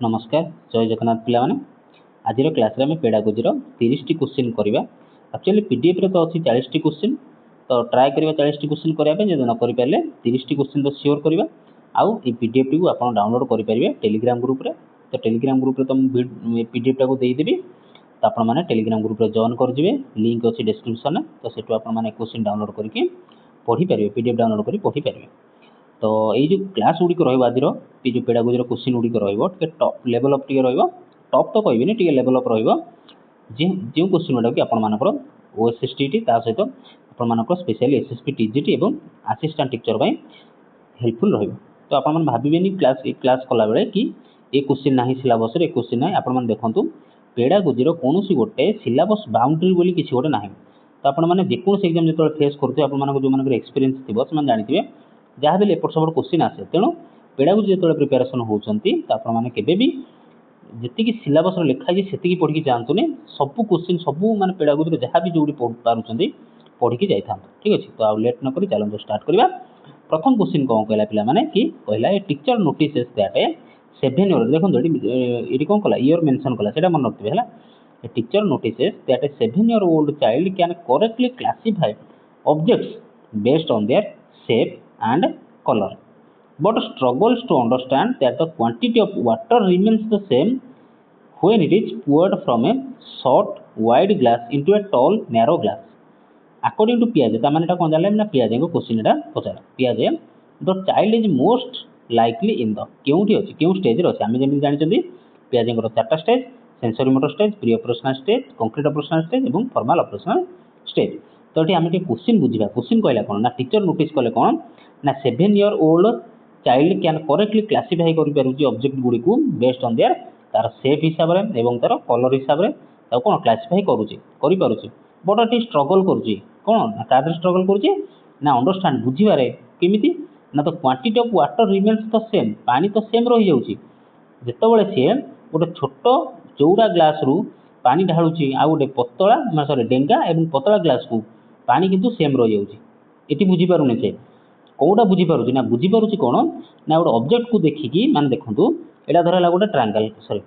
नमस्कार जय जगन्नाथ पिला माने आज क्लास रे पेडागोजी 30 टी क्वेश्चन करबा। एक्चुअली पीडीएफ रे तो अछि 40 टी क्वेश्चन, तो ट्राई करबा 40 टी क्वेश्चन करबा पे जदि न करि पाले 30 टी क्वेश्चन तो श्योर करबा। आउ ए पीडीएफ टी को आपण डाउनलोड करि परिबे टेलीग्राम ग्रुप रे। तो टेलीग्राम ग्रुप रे तो पीडीएफ टा को देई देबी, तो आपण माने टेलीग्राम ग्रुप रे जॉइन कर जिवे। लिंक अछि डिस्क्रिप्शन में, तो सेटु आपण माने क्वेश्चन डाउनलोड करके पढ़ी परिबे, पीडीएफ डाउनलोड करि पढ़ी परिबे। तो ये जो क्लास गुड़िक आज ये जो पेडागोजी क्वेश्चन गुड़िक टॉप लेवल अफ टे टॉप तो कहबी टे लेवल अफ जो क्वेश्चन गुड़ा कि आपर ओएसएसटी सहित आप स्पेशली एसएसपी टीजीटी और असिस्टेंट टीचर हेल्पफुल रही। तो आप भावे क्लास कला बेले कि ये क्वेश्चन ना सिलेबस रे क्वेश्चन ना आप देखूँ पेडागोजी कौन गोटे सिलेबस बाउंड्री बोली किसी गोटे ना। तो आपने जेकोसी एग्जाम जो फेस करते जो एक्सपीरियंस थी से जानते जहाँ भी एपट सेपट क्वेश्चन आसे, तेणु पेडागोजी जो प्रिपेरेसन होती भी जी सिलेबस लिखाई से पढ़ी जातुनि सबू क्वेश्चन सबू माने पेडागोजी जहाँ भी जो पढ़ पार्टी पढ़ी जाई था। ठीक अच्छे, तो आउ लेट नक चलते स्टार्ट करवा। प्रथम क्वेश्चन कौन कहला पिला माने कि कहला a teacher notices that 7 year देखो ये कौन कला ईयर मेंशन कला से मन रखिए है। A teacher notices that 7 year old child can correctly classify objects based on their shape and color, but struggles to understand that the quantity of water remains the same when it is poured from a short wide glass into a tall narrow glass. According to Piaget, तामाने टा कौन जाला ना Piaget को question Etah पचारा। Piaget the child is most likely in the केउठी अछि केउ stage रे अछि आमे जेमि जानि चंदी Piaget को चारटा stage sensory motor stage, pre operational stage, concrete operational stage एवं फॉर्मल ऑपरेशनल स्टेज। तो एठी आमे टे क्वेश्चन बुझिबा। क्वेश्चन कहला कोन ना टीचर नोटिस कले कोन ना 7 year old child can correctly classify करि पारुची ऑब्जेक्ट गुडी को बेस्ड ऑन देयर तार शेप हिसाब रे एवं तार कलर हिसाब रे ता कोन क्लासिफाई करूची करि पारुची। बट एटी स्ट्रगल करूची कोन ना कादर स्ट्रगल करूची ना अंडरस्टैंड बुझिबारे केमिति ना तो quantity of water remains the same, पानी तो सेम रही जाउची। जेतबेले से गोटे छोटो चौड़ा ग्लास रु पानी ढालुची आ गोटे पतला सॉरी डेंगा एवं पतला ग्लास को पानी किंतु सेम रही जाउची। एटी बुझी पारुनी से कौटा बुझीपार ना बुझीपार कौन ना गोटे ऑब्जेक्ट को देखिकी मान देखु यहाँ धर गोटे ट्रायंगल सॉरी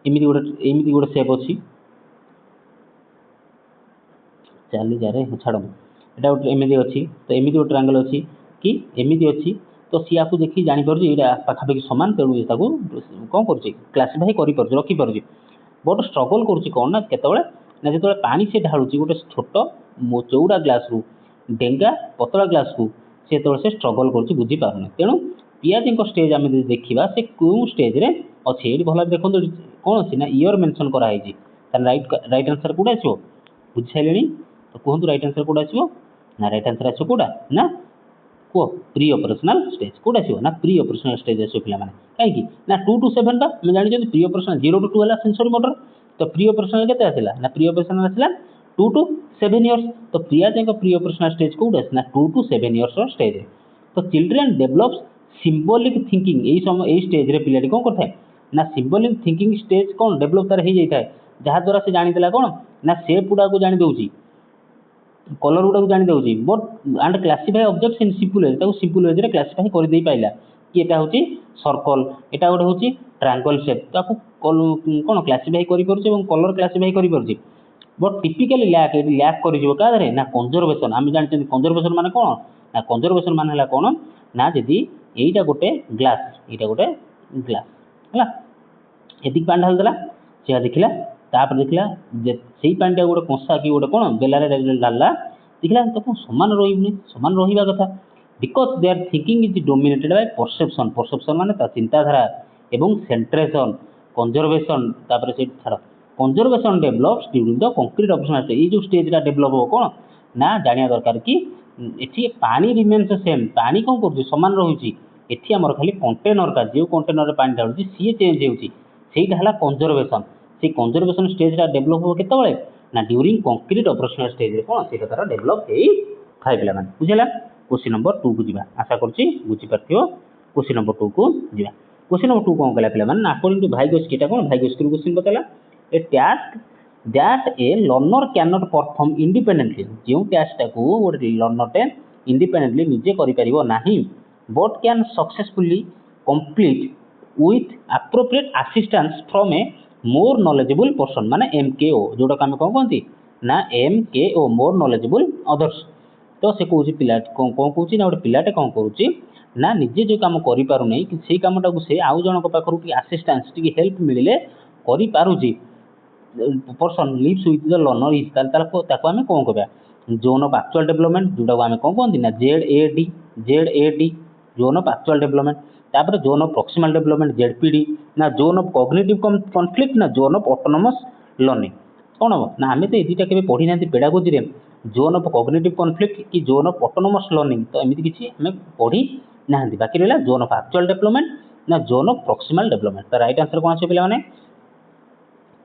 एमती गोटे शेप अच्छी चली जा रे छाड़ यहाँ गोटे एमती अच्छी, तो एमती गोटे ट्रायंगल अच्छी कि एमती अच्छी, तो सी आपको देखिए जापर यहाँ पाखापाखि सामान तेणु कौन कर क्लासीफाई कर रखिपार। बट स्ट्रगल कौन ना केतबे ना जो पानी से ढालुची गोटे छोट चौड़ा ग्लास रु डेंगा पतला ग्लास को से स्ट्रगल कर बुझी पारना। तेणु पियाजी स्टेज आम देखा से क्यों स्टेज रे अच्छे ये भल देखो कौन अच्छी ना ईयर मेंशन कराई राइट आंसर कौटा आसो बुझी सारे। तो कहतु राइट आंसर कौटा आसो ना राइट आंसर आसो कौटा ना कह प्री ऑपरेशनल स्टेज कौटा आसो ना प्री ऑपरेशनल स्टेज आसो पे कहीं ना 2 to 7 बा जानी प्री ऑपरेशनल 0 to 2 है सेंसरी मोटर, तो प्री ऑपरेशनल के आसला ना प्री ऑपरेशनल आसला 2 to 7 इयर्स। तो Piazzi pre operational stage Kaut ना 2 to 7 इयर्स स्टेज। तो चिल्ड्रेन डेवलप्स सिंबॉलिक थिंकिंग यही समय यही स्टेज रे पिलाटी कौन करता है ना सिंबॉलिक थिंकिंग स्टेज कौन डेवलप तार हो जाए जहाँ द्वारा से जानीदेला कौन ना शेप गुड़ा को जानी दउची कलर गुड़ा को जानी दउची but and classify objects in simple way ताको सिंपल वे रे क्लासिफाई कर दे पाइला कि एटा होची सर्कल एटा गोटे होची ट्रायंगल शेप ताको कौन क्लासिफाई करि परछ एवं कलर क्लासिफाई करि परछ। बट टिपिकली लैक लैक कर ना कंजर्वेशन आम जानते कंजर्वेशन मान कौन ना कंजर्वेशन मान है कौन ना जदि यहीटा गोटे ग्लास यहाँ गोटे ग्लास है ये पानी ढालदेला सी देखला तापर देखला से पानी गोटे कंसा कि गोटे कौन बेलार ढाला देखला तो कौन सामान रही सामान रहा कथा because they are thinking is dominated by perception. Perception माने चिंताधारा एवं सेंट्रेशन कंजर्वेशन तापर से छाड़ conservation develops during the concrete operational stage. ये जो स्टेज डेवलप हो कौन ना जानिया दरकार कि एठी पानी रिमेन्स सेम पानी कौन कर सामान रही एठी आमर खाली कंटेनर का जो कंटेनर पानी ढालुची सी चेंज होउची सेटा हला कंजर्वेशन। से कंजर्वेशन स्टेज डेवलप हो केतबेले ना ड्यूरिंग कंक्रीट ऑपरेशनल स्टेज रे कौन सेटा तारा डेवलप हेई थाई पिला माने बुझिला। क्वेश्चन नंबर 2 को जीवा आशा करछि बुझी पारथियो। क्वेश्चन नंबर 2 को जीवा। क्वेश्चन नंबर 2 कौन कहला पिला माने अकॉर्डिंग टू भाइगोस्की टा कौन भाइगोस्की क्वेश्चन बताला a task that a learner can not perform independently जो टास्क को गोटे लर्नर इंडिपेंडेंटली निजे करि परिबो नाही but can successfully complete with appropriate assistance from a more knowledgeable person माने MKO जोटा आम कौन कहती ना MKO more knowledgeable others। तो से कौन पिला कौन कौन ना गोटे पिलाटे कौन करुच्ची ना निजे जो कम करें से कमटा को से आउ जन पाखर आसीस्टान्स टी हेल्प मिले करें person lives with the learner is आम कौन कहवा जोन ऑफ एक्चुअल डेवलपमेंट जोटा आम कौन कहते ना ZAD zone of actual development तापर zone of proximal development ZPD ना जोन ऑफ कॉग्निटिव कॉन्फ्लिक्ट ना जोन ऑफ ऑटोनोमस लर्निंग कौन हम ना आम तो ये दुटा के पढ़ी ना पेडागोजी रे जोन ऑफ कॉग्निटिव कॉन्फ्लिक्ट कि जोन ऑफ ऑटोनोमस लर्निंग तो एमती किसी आम पढ़ी ना बाकी रहा जोन ऑफ एक्चुअल डेवलपमेंट ना जोन ऑफ प्रॉक्सिमल डेवलपमेंट तो राइट आंसर कौन आस पे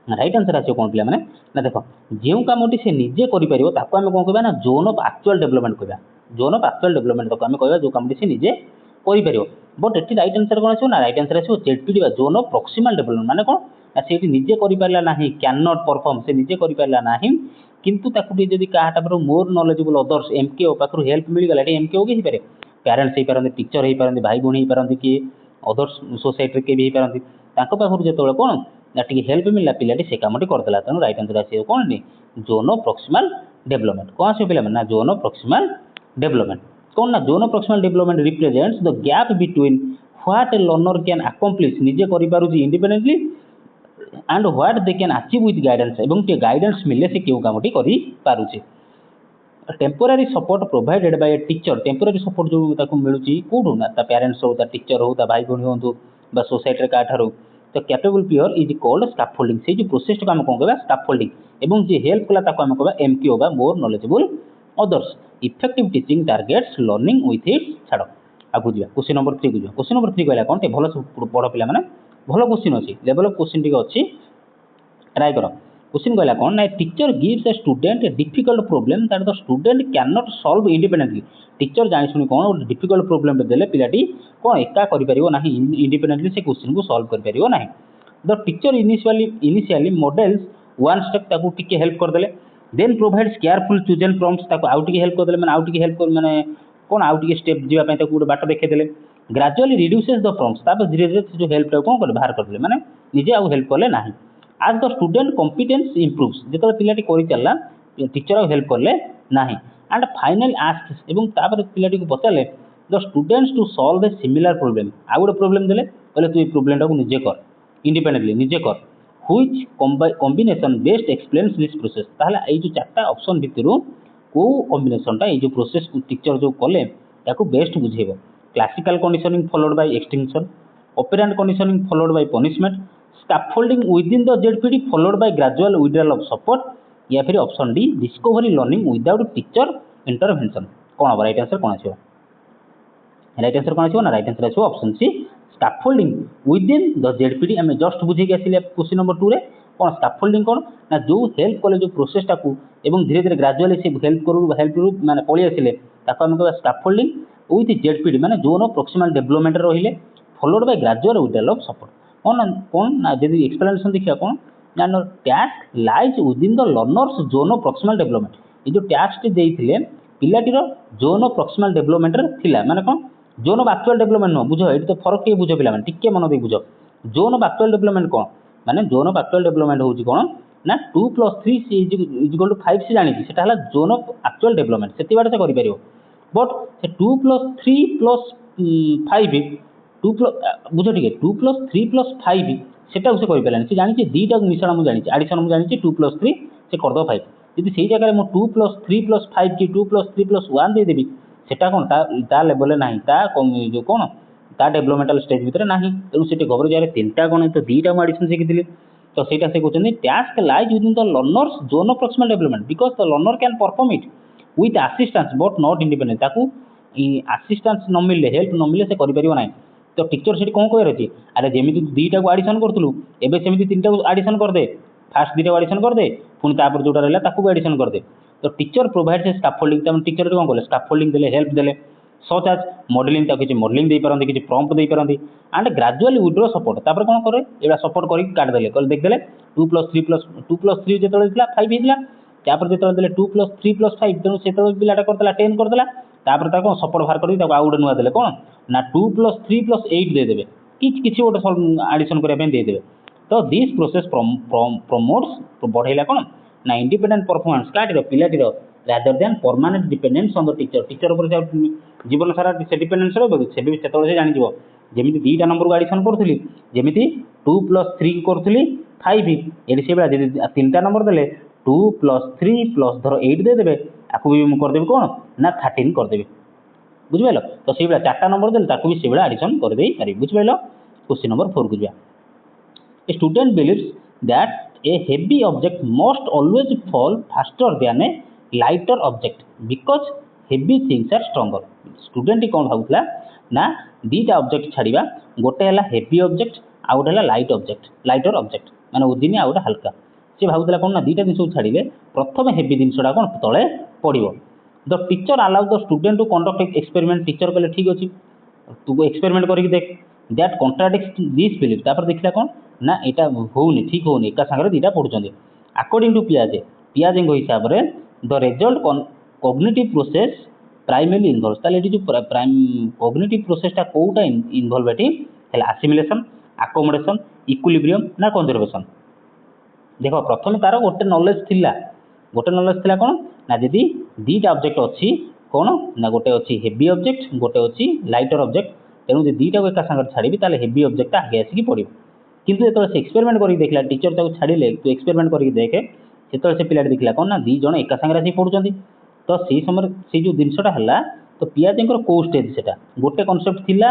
राइट आंसर आसो कौन पे ना देख जो कमटी से निजे करें आम कौन कहना ना जोन ऑफ एक्चुअल डेवलपमेंट कहवा जोन ऑफ एक्चुअल डेवलपमेंट तक आम कहवा जो कमटी से निजे कर बट ये राइट आंसर कौन आसो ना राइट आंसर आसो ZPD zone of proximal development माने कौन ना से निजे कर कैन नॉट परफॉर्म से निजे कर किंतु जदि क्या मोर नॉलेजेबल अदर्स MKO पाखर हेल्प मिलगला ये MKO के पारे पेरेंट्स हो पारती टीचर हो पारती भाई भाई हो पारती कि अदर्स सोसाइटी के भी पारती पाखर जो कौन ना टी हेल्प मिलला पिलाटी से कमटी करदेला तेणु राइट आंसर आस कौन नहीं जोन ऑफ प्रॉक्सिमल डेवलपमेंट कौन आस पे ना जोन ऑफ प्रॉक्सिमल डेवलपमेंट कौन ना zone of proximal development represents the gap between what A learner can accomplish निजे करें independently and what they can achieve with guidance एवं टे गाइडेंस मिले से क्यों कामटी करें temporary support provided by a teacher temporary support जो मिलूँ कौटू ना पेरेंट्स हो टीचर हो भाई भाई हूँ सोसाइटी क्या तो capable peer is called scaffolding से जो प्रोसेस को आम कौन कहवा स्काफोल्डिंग एवं जी हेल्प कला आम कहवा MKO बा मोर knowledgeable others effective teaching targets learning with its छाड़ आगु जा क्वेश्चन नंबर 3 को जा क्वेश्चन नंबर 3 कहला कौन टे भल बड़ पिला माने भल क्वेश्चन अच्छी लेवल ऑफ क्वेश्चन टी अच्छी ट्राई कर क्वेश्चन कहला कौन ना teacher gives a student a difficult problem that the student can not solve independently teacher जानी शुणी कौन गोटे डिफिकल्ट प्रोब्लेम देले पिलाटी कौन एका करें इंडिपेंडेंटली से क्वेश्चन को सॉल्व कर ना the teacher initially models one step ताकू टिके हेल्प करदेले then provides careful chosen prompts ताकू आउ टिके हेल्प करदेले माने आउ टिके हेल्प माने कौन आउ टिके स्टेप जीवा पय ताकू गोटे बाट देखेदेले ग्रेजुअली रिड्यूसेस द प्रॉम्प्ट्स तापर धीरे धीरे जो हेल्प टाकू कौन करे बाहर करदेले माने निजे आउ हेल्प कले नाही आज द स्टूडेंट कॉम्पिटेंस इंप्रूव्स जेतो पिलाटी करि चलला टीचर आउ हेल्प करले नाही एंड फाइनल आस्क्स एवं तापर पिलाटी को पचाले the students to solve a similar problem आउ गोटे प्रोब्लेम देले बोले तू ये प्रोब्लेम टाकू निजे कर इंडिपेंडेंटली निजे कर which combination best explains this process ताहले ए जो चारटा ऑप्शन भितरु को कॉम्बिनेशनटा ए जो प्रोसेस को टीचर जो कले ताकू बेस्ट बुझेबो classical conditioning followed by extinction operant conditioning followed by punishment scaffolding within the ZPD followed by gradual withdrawal of support या फिर option D discovery learning without teacher intervention कौन हम राइट आंसर कौन आछो right answer कौन आछो ना right answer आछो option C scaffolding within the ZPD आम जस्ट बुझे आसिले क्वेश्चन नंबर 2 रे कौन स्कैफोल्डिंग कौन ना जो हेल्प कले जो प्रोसेस टाकू एवं धीरे धीरे ग्रेजुअली से हेल्प माने पळी आसिले ताको हम कहबा स्कैफोल्डिंग विथ ZPD माने जोन ऑफ प्रॉक्सिमल डेवलपमेंट रहिले followed by gradual withdrawal of support कौन ना जदि एक्सप्लेनेशन देखिया कौन ना task lies within the learners zone of proximal development ये जो टास्क टी देइथिले पिलाटीर जोन ऑफ प्रॉक्सिमल डेवलपमेंट थिला माने कौन जोन ऑफ एक्चुअल डेवलपमेंट नो बुझो ये तो फरक के बुझो पिला माने टिके मन दे बुझो जोन ऑफ एक्चुअल डेवलपमेंट कौन माने जोन ऑफ एक्चुअल डेवलपमेंट होउची कौन ना 2 + 3 इज इक्वल टू 5 से जानि सेटा हला जोन ऑफ एक्चुअल डेवलपमेंट सेति बाटे से करि परियो बट से 2 + 3 + 5 2 बुझो ठीक है 2 + 3 + 5 सेटा से करि पेलानी से जानि दीटा मिश्रण मु जानि एडिशन मु जानि 2 + 3 से कर दो 5 यदि सेही जगह मु 2 + 3 + 5 की 2 + 3 + 1 दे देबी सेटा कौन ता लेवल नहीं ता जो कौन ता डेवलपमेंटल स्टेज भितर नहीं तेणु से घबर जाए तीनटा कौन तो दीटा एडिशन शिखी तो सहीटा से कहते task lies within the learners zone of proximal development because the learner can perform it with assistance but not independent ताकू असिस्टेंस न मिले हेल्प न मिले से करि ना तो टीचर से कौन कह रही अरे जमी दीटा को एडिशन करूँ एवं सेमती तीन को एडिशन करदे फास्ट दीटा एडिशन करदे पुणी तापर जोटा रहा ताकू एडिशन करदे तो टीचर प्रोवाइड से स्कैफोल्डिंग टीचर कौन कले स्कैफोल्डिंग देले हेल्प देले सच आज मॉडलिंग किसी मॉडलिंग दे पारंती किसी प्रॉम्प्ट दे पारंती एंड ग्रेजुअली विड्रॉ सपोर्ट तापर कौन करे एटा सपोर्ट करी काट देले कल देखदेले 2 + 3 + 2 + 3 जेतले दिला 5 हिला तापर जेतले देले 2 + 3 + 5 तेणु सेतले पिलाटा करतला 10 करतला तापर ता कौन सपोर्ट बाहर कर दी ताको आउट नुआ देले कौन ना 2 + 3 + 8 दे देबे କିଛି ଗୋଟେ ଆଡ଼ିସନ୍ କରିବା ପାଇଁ ଦେଇଦେବେ। ତ ଦିସ୍ ପ୍ରୋସେସ୍ ପ୍ରମୋଟ୍ସ ବଢ଼େଇଲା କ'ଣ ନା ଇଣ୍ଡିପେଣ୍ଡେଣ୍ଟ ପରଫର୍ମାନ୍ସ କାଟିର ପିଲାଟିର rather than permanent dependence on the teacher ଉପରେ ଜୀବନ ସାରା ସେ ଡିପେଣ୍ଡେନ୍ସ ରହିବ ସେତେବେଳେ ସେ ଜାଣିଯିବ ଯେମିତି 2ଟା ନମ୍ବରକୁ ଆଡ଼ିସନ୍ କରୁଥିଲି ଯେମିତି 2 + 3 କରୁଥିଲି 5 ଏଠି ସେଇଭଳିଆ ଯଦି 3ଟା ନମ୍ବର ଦେଲେ 2 + 3 + ଧର 8 ଦେଇଦେବେ ଆକୁ ବି ମୁଁ କରିଦେବି କ'ଣ ନା 13 କରିଦେବି ବୁଝିପାରିଲ। ତ ସେଇଭଳିଆ 4ଟା ନମ୍ବର ଦେଲେ ତାକୁ ବି ସେଇଭଳିଆ ଆଡ଼ିସନ୍ କରିଦେଇପାରିବି ବୁଝିପାରିଲ। କ୍ୱେଶ୍ଚିନ୍ ନମ୍ବର 4 କୁ ଯିବା। A student believes that a heavy object must always fall faster than a lighter object because heavy things are stronger. Student କ'ଣ ଭାବୁଥିଲା ନା 2ଟା ଅବଜେକ୍ଟ ଛାଡ଼ିବା ଗୋଟେ ହେଲା ହେଭି ଅବଜେକ୍ଟ ଆଉ ଗୋଟେ ହେଲା ଲାଇଟର ଅବଜେକ୍ଟ ମାନେ ଓଜନିଆ ଆଉ ଗୋଟେ ହାଲକା। ସେ ଭାବୁଥିଲା କ'ଣ ନା 2ଟା ଜିନିଷକୁ ଛାଡ଼ିଲେ ପ୍ରଥମେ ହେଭି ଜିନିଷଟା କ'ଣ ତଳେ ପଡ଼ିବ। The teacher allow the student to conduct experiment. Teacher କହିଲେ ଠିକ୍ ଅଛି ତୁ ଏକ୍ସପେରିମେଣ୍ଟ କରିକି ଦେଖ ଦ୍ୟାଟ୍ କଣ୍ଟ୍ରାଡିକ୍ଟ ଦିସ୍ ବିଲିଫ୍। ତାପରେ ଦେଖିଲା କ'ଣ ନା ଏଇଟା ହେଉନି ଠିକ୍ ହେଉନି ଏକା ସାଙ୍ଗରେ 2ଟା ପଢ଼ୁଛନ୍ତି। ଆକର୍ଡିଂ ଟୁ ପିଆଜେଙ୍କ ହିସାବରେ ଦ ରେଜଲ୍ଟ କଗ୍ନିଟିଭ୍ ପ୍ରୋସେସ୍ ପ୍ରାଇମେଲି ଇନଭଲ୍ଭ। ତାହେଲେ ଏଠି ଯେଉଁ କଗ୍ନିଟିଭ୍ ପ୍ରୋସେସଟା କେଉଁଟା ଇନଭଲ୍ଭ ଏଠି ହେଲା ଆସିମିଲେସନ୍ ଆକୋମୋଡେସନ୍ ଇକ୍ୱିଲିବ୍ରିୟମ୍ ନା କନଜରଭେସନ୍। ଦେଖ ପ୍ରଥମେ ତାର ଗୋଟେ ନଲେଜ ଥିଲା କ'ଣ ନା ଯଦି 2ଟା ଅବଜେକ୍ଟ ଅଛି କ'ଣ ନା ଗୋଟେ ଅଛି ହେଭି ଅବଜେକ୍ଟ ଗୋଟେ ଅଛି ଲାଇଟର ଅବଜେକ୍ଟ ତେଣୁ ଯଦି 2ଟାକୁ ଏକା ସାଙ୍ଗରେ ଛାଡ଼ିବି ତାହେଲେ ହେଭି ଅବଜେକ୍ଟଟା ଆଗେ ଆସିକି ପଡ଼ିବ। କିନ୍ତୁ ଯେତେବେଳେ ସେ ଏକ୍ସପେରିମେଣ୍ଟ କରିକି ଦେଖିଲା ଟିଚର ତାକୁ ଛାଡ଼ିଲେ ତୁ ଏକ୍ସପେରିମେଣ୍ଟ କରିକି ଦେଖେ ସେତେବେଳେ ସେ ପିଲାଟି ଦେଖିଲା କ'ଣ ନା 2 ଜଣ ଏକା ସାଙ୍ଗରେ ଆସିକି ପଢ଼ୁଛନ୍ତି। ତ ସେଇ ସମୟରେ ସେଇ ଯେଉଁ ଜିନିଷଟା ହେଲା ତ ପିଆଜେଙ୍କର କେଉଁ ଷ୍ଟେଜ୍ ସେଟା ଗୋଟେ କନସେପ୍ଟ ଥିଲା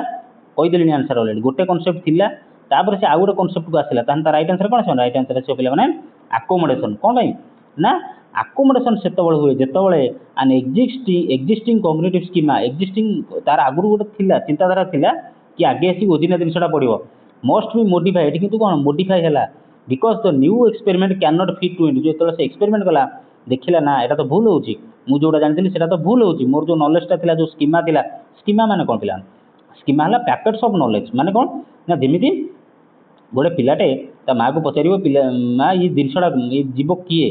କହିଦେଲିଣି ଆନ୍ସର ଅଲରେଡ଼ି ଗୋଟେ କନସେପ୍ଟ ଥିଲା ତାପରେ ସେ ଆଉ ଗୋଟେ କନସେପ୍ଟକୁ ଆସିଲା ତାହେଲେ ତା ରାଇଟ୍ ଆନ୍ସର କ'ଣ ଆସିବ ରାଇଟ୍ ଆନ୍ସର ଆସିବ ପିଲାମାନେ ଆକୋମୋଡେସନ୍। କ'ଣ ପାଇଁ ନା ଆକୋମୋଡେସନ୍ ସେତେବେଳେ ହୁଏ ଯେତେବେଳେ ଆନ୍ ଏକ୍ଜିଷ୍ଟିଂ କଗ୍ନିଟିଭ୍ ସ୍କିମା ଏକ୍ଜିଷ୍ଟିଂ ତାର ଆଗରୁ ଗୋଟେ ଥିଲା ଚିନ୍ତାଧାରା ଥିଲା କି ଆଗେ ଆସିକି ଓଜିନିଆ ଜିନିଷଟା ପଡ଼ିବ ମଷ୍ଟ ବି ମୋଡିଫାଏ ଏଠି କିନ୍ତୁ କ'ଣ ମୋଡିଫାଏ ହେଲା because the new experiment can not fit to it. ଯେତେବେଳେ ସେ ଏକ୍ସପେରିମେଣ୍ଟ କଲା ଦେଖିଲା ନା ଏଇଟା ତ ଭୁଲ ହେଉଛି ମୁଁ ଯେଉଁଟା ଜାଣିଥିଲି ସେଇଟା ତ ଭୁଲ ହେଉଛି ମୋର ଯେଉଁ ନଲେଜଟା ଥିଲା ଯେଉଁ ସ୍କିମା ଥିଲା ସ୍କିମା ମାନେ କ'ଣ ଥିଲା ସ୍କିମା ହେଲା ପ୍ୟାକେଟ୍ସ ଅଫ୍ ନଲେଜ ମାନେ କ'ଣ ନା ଯେମିତି ଗୋଟେ ପିଲାଟେ ତା ମାଆକୁ ପଚାରିବ ପିଲା ମା ଏ ଜିନିଷଟା ଏ ଜୀବ କିଏ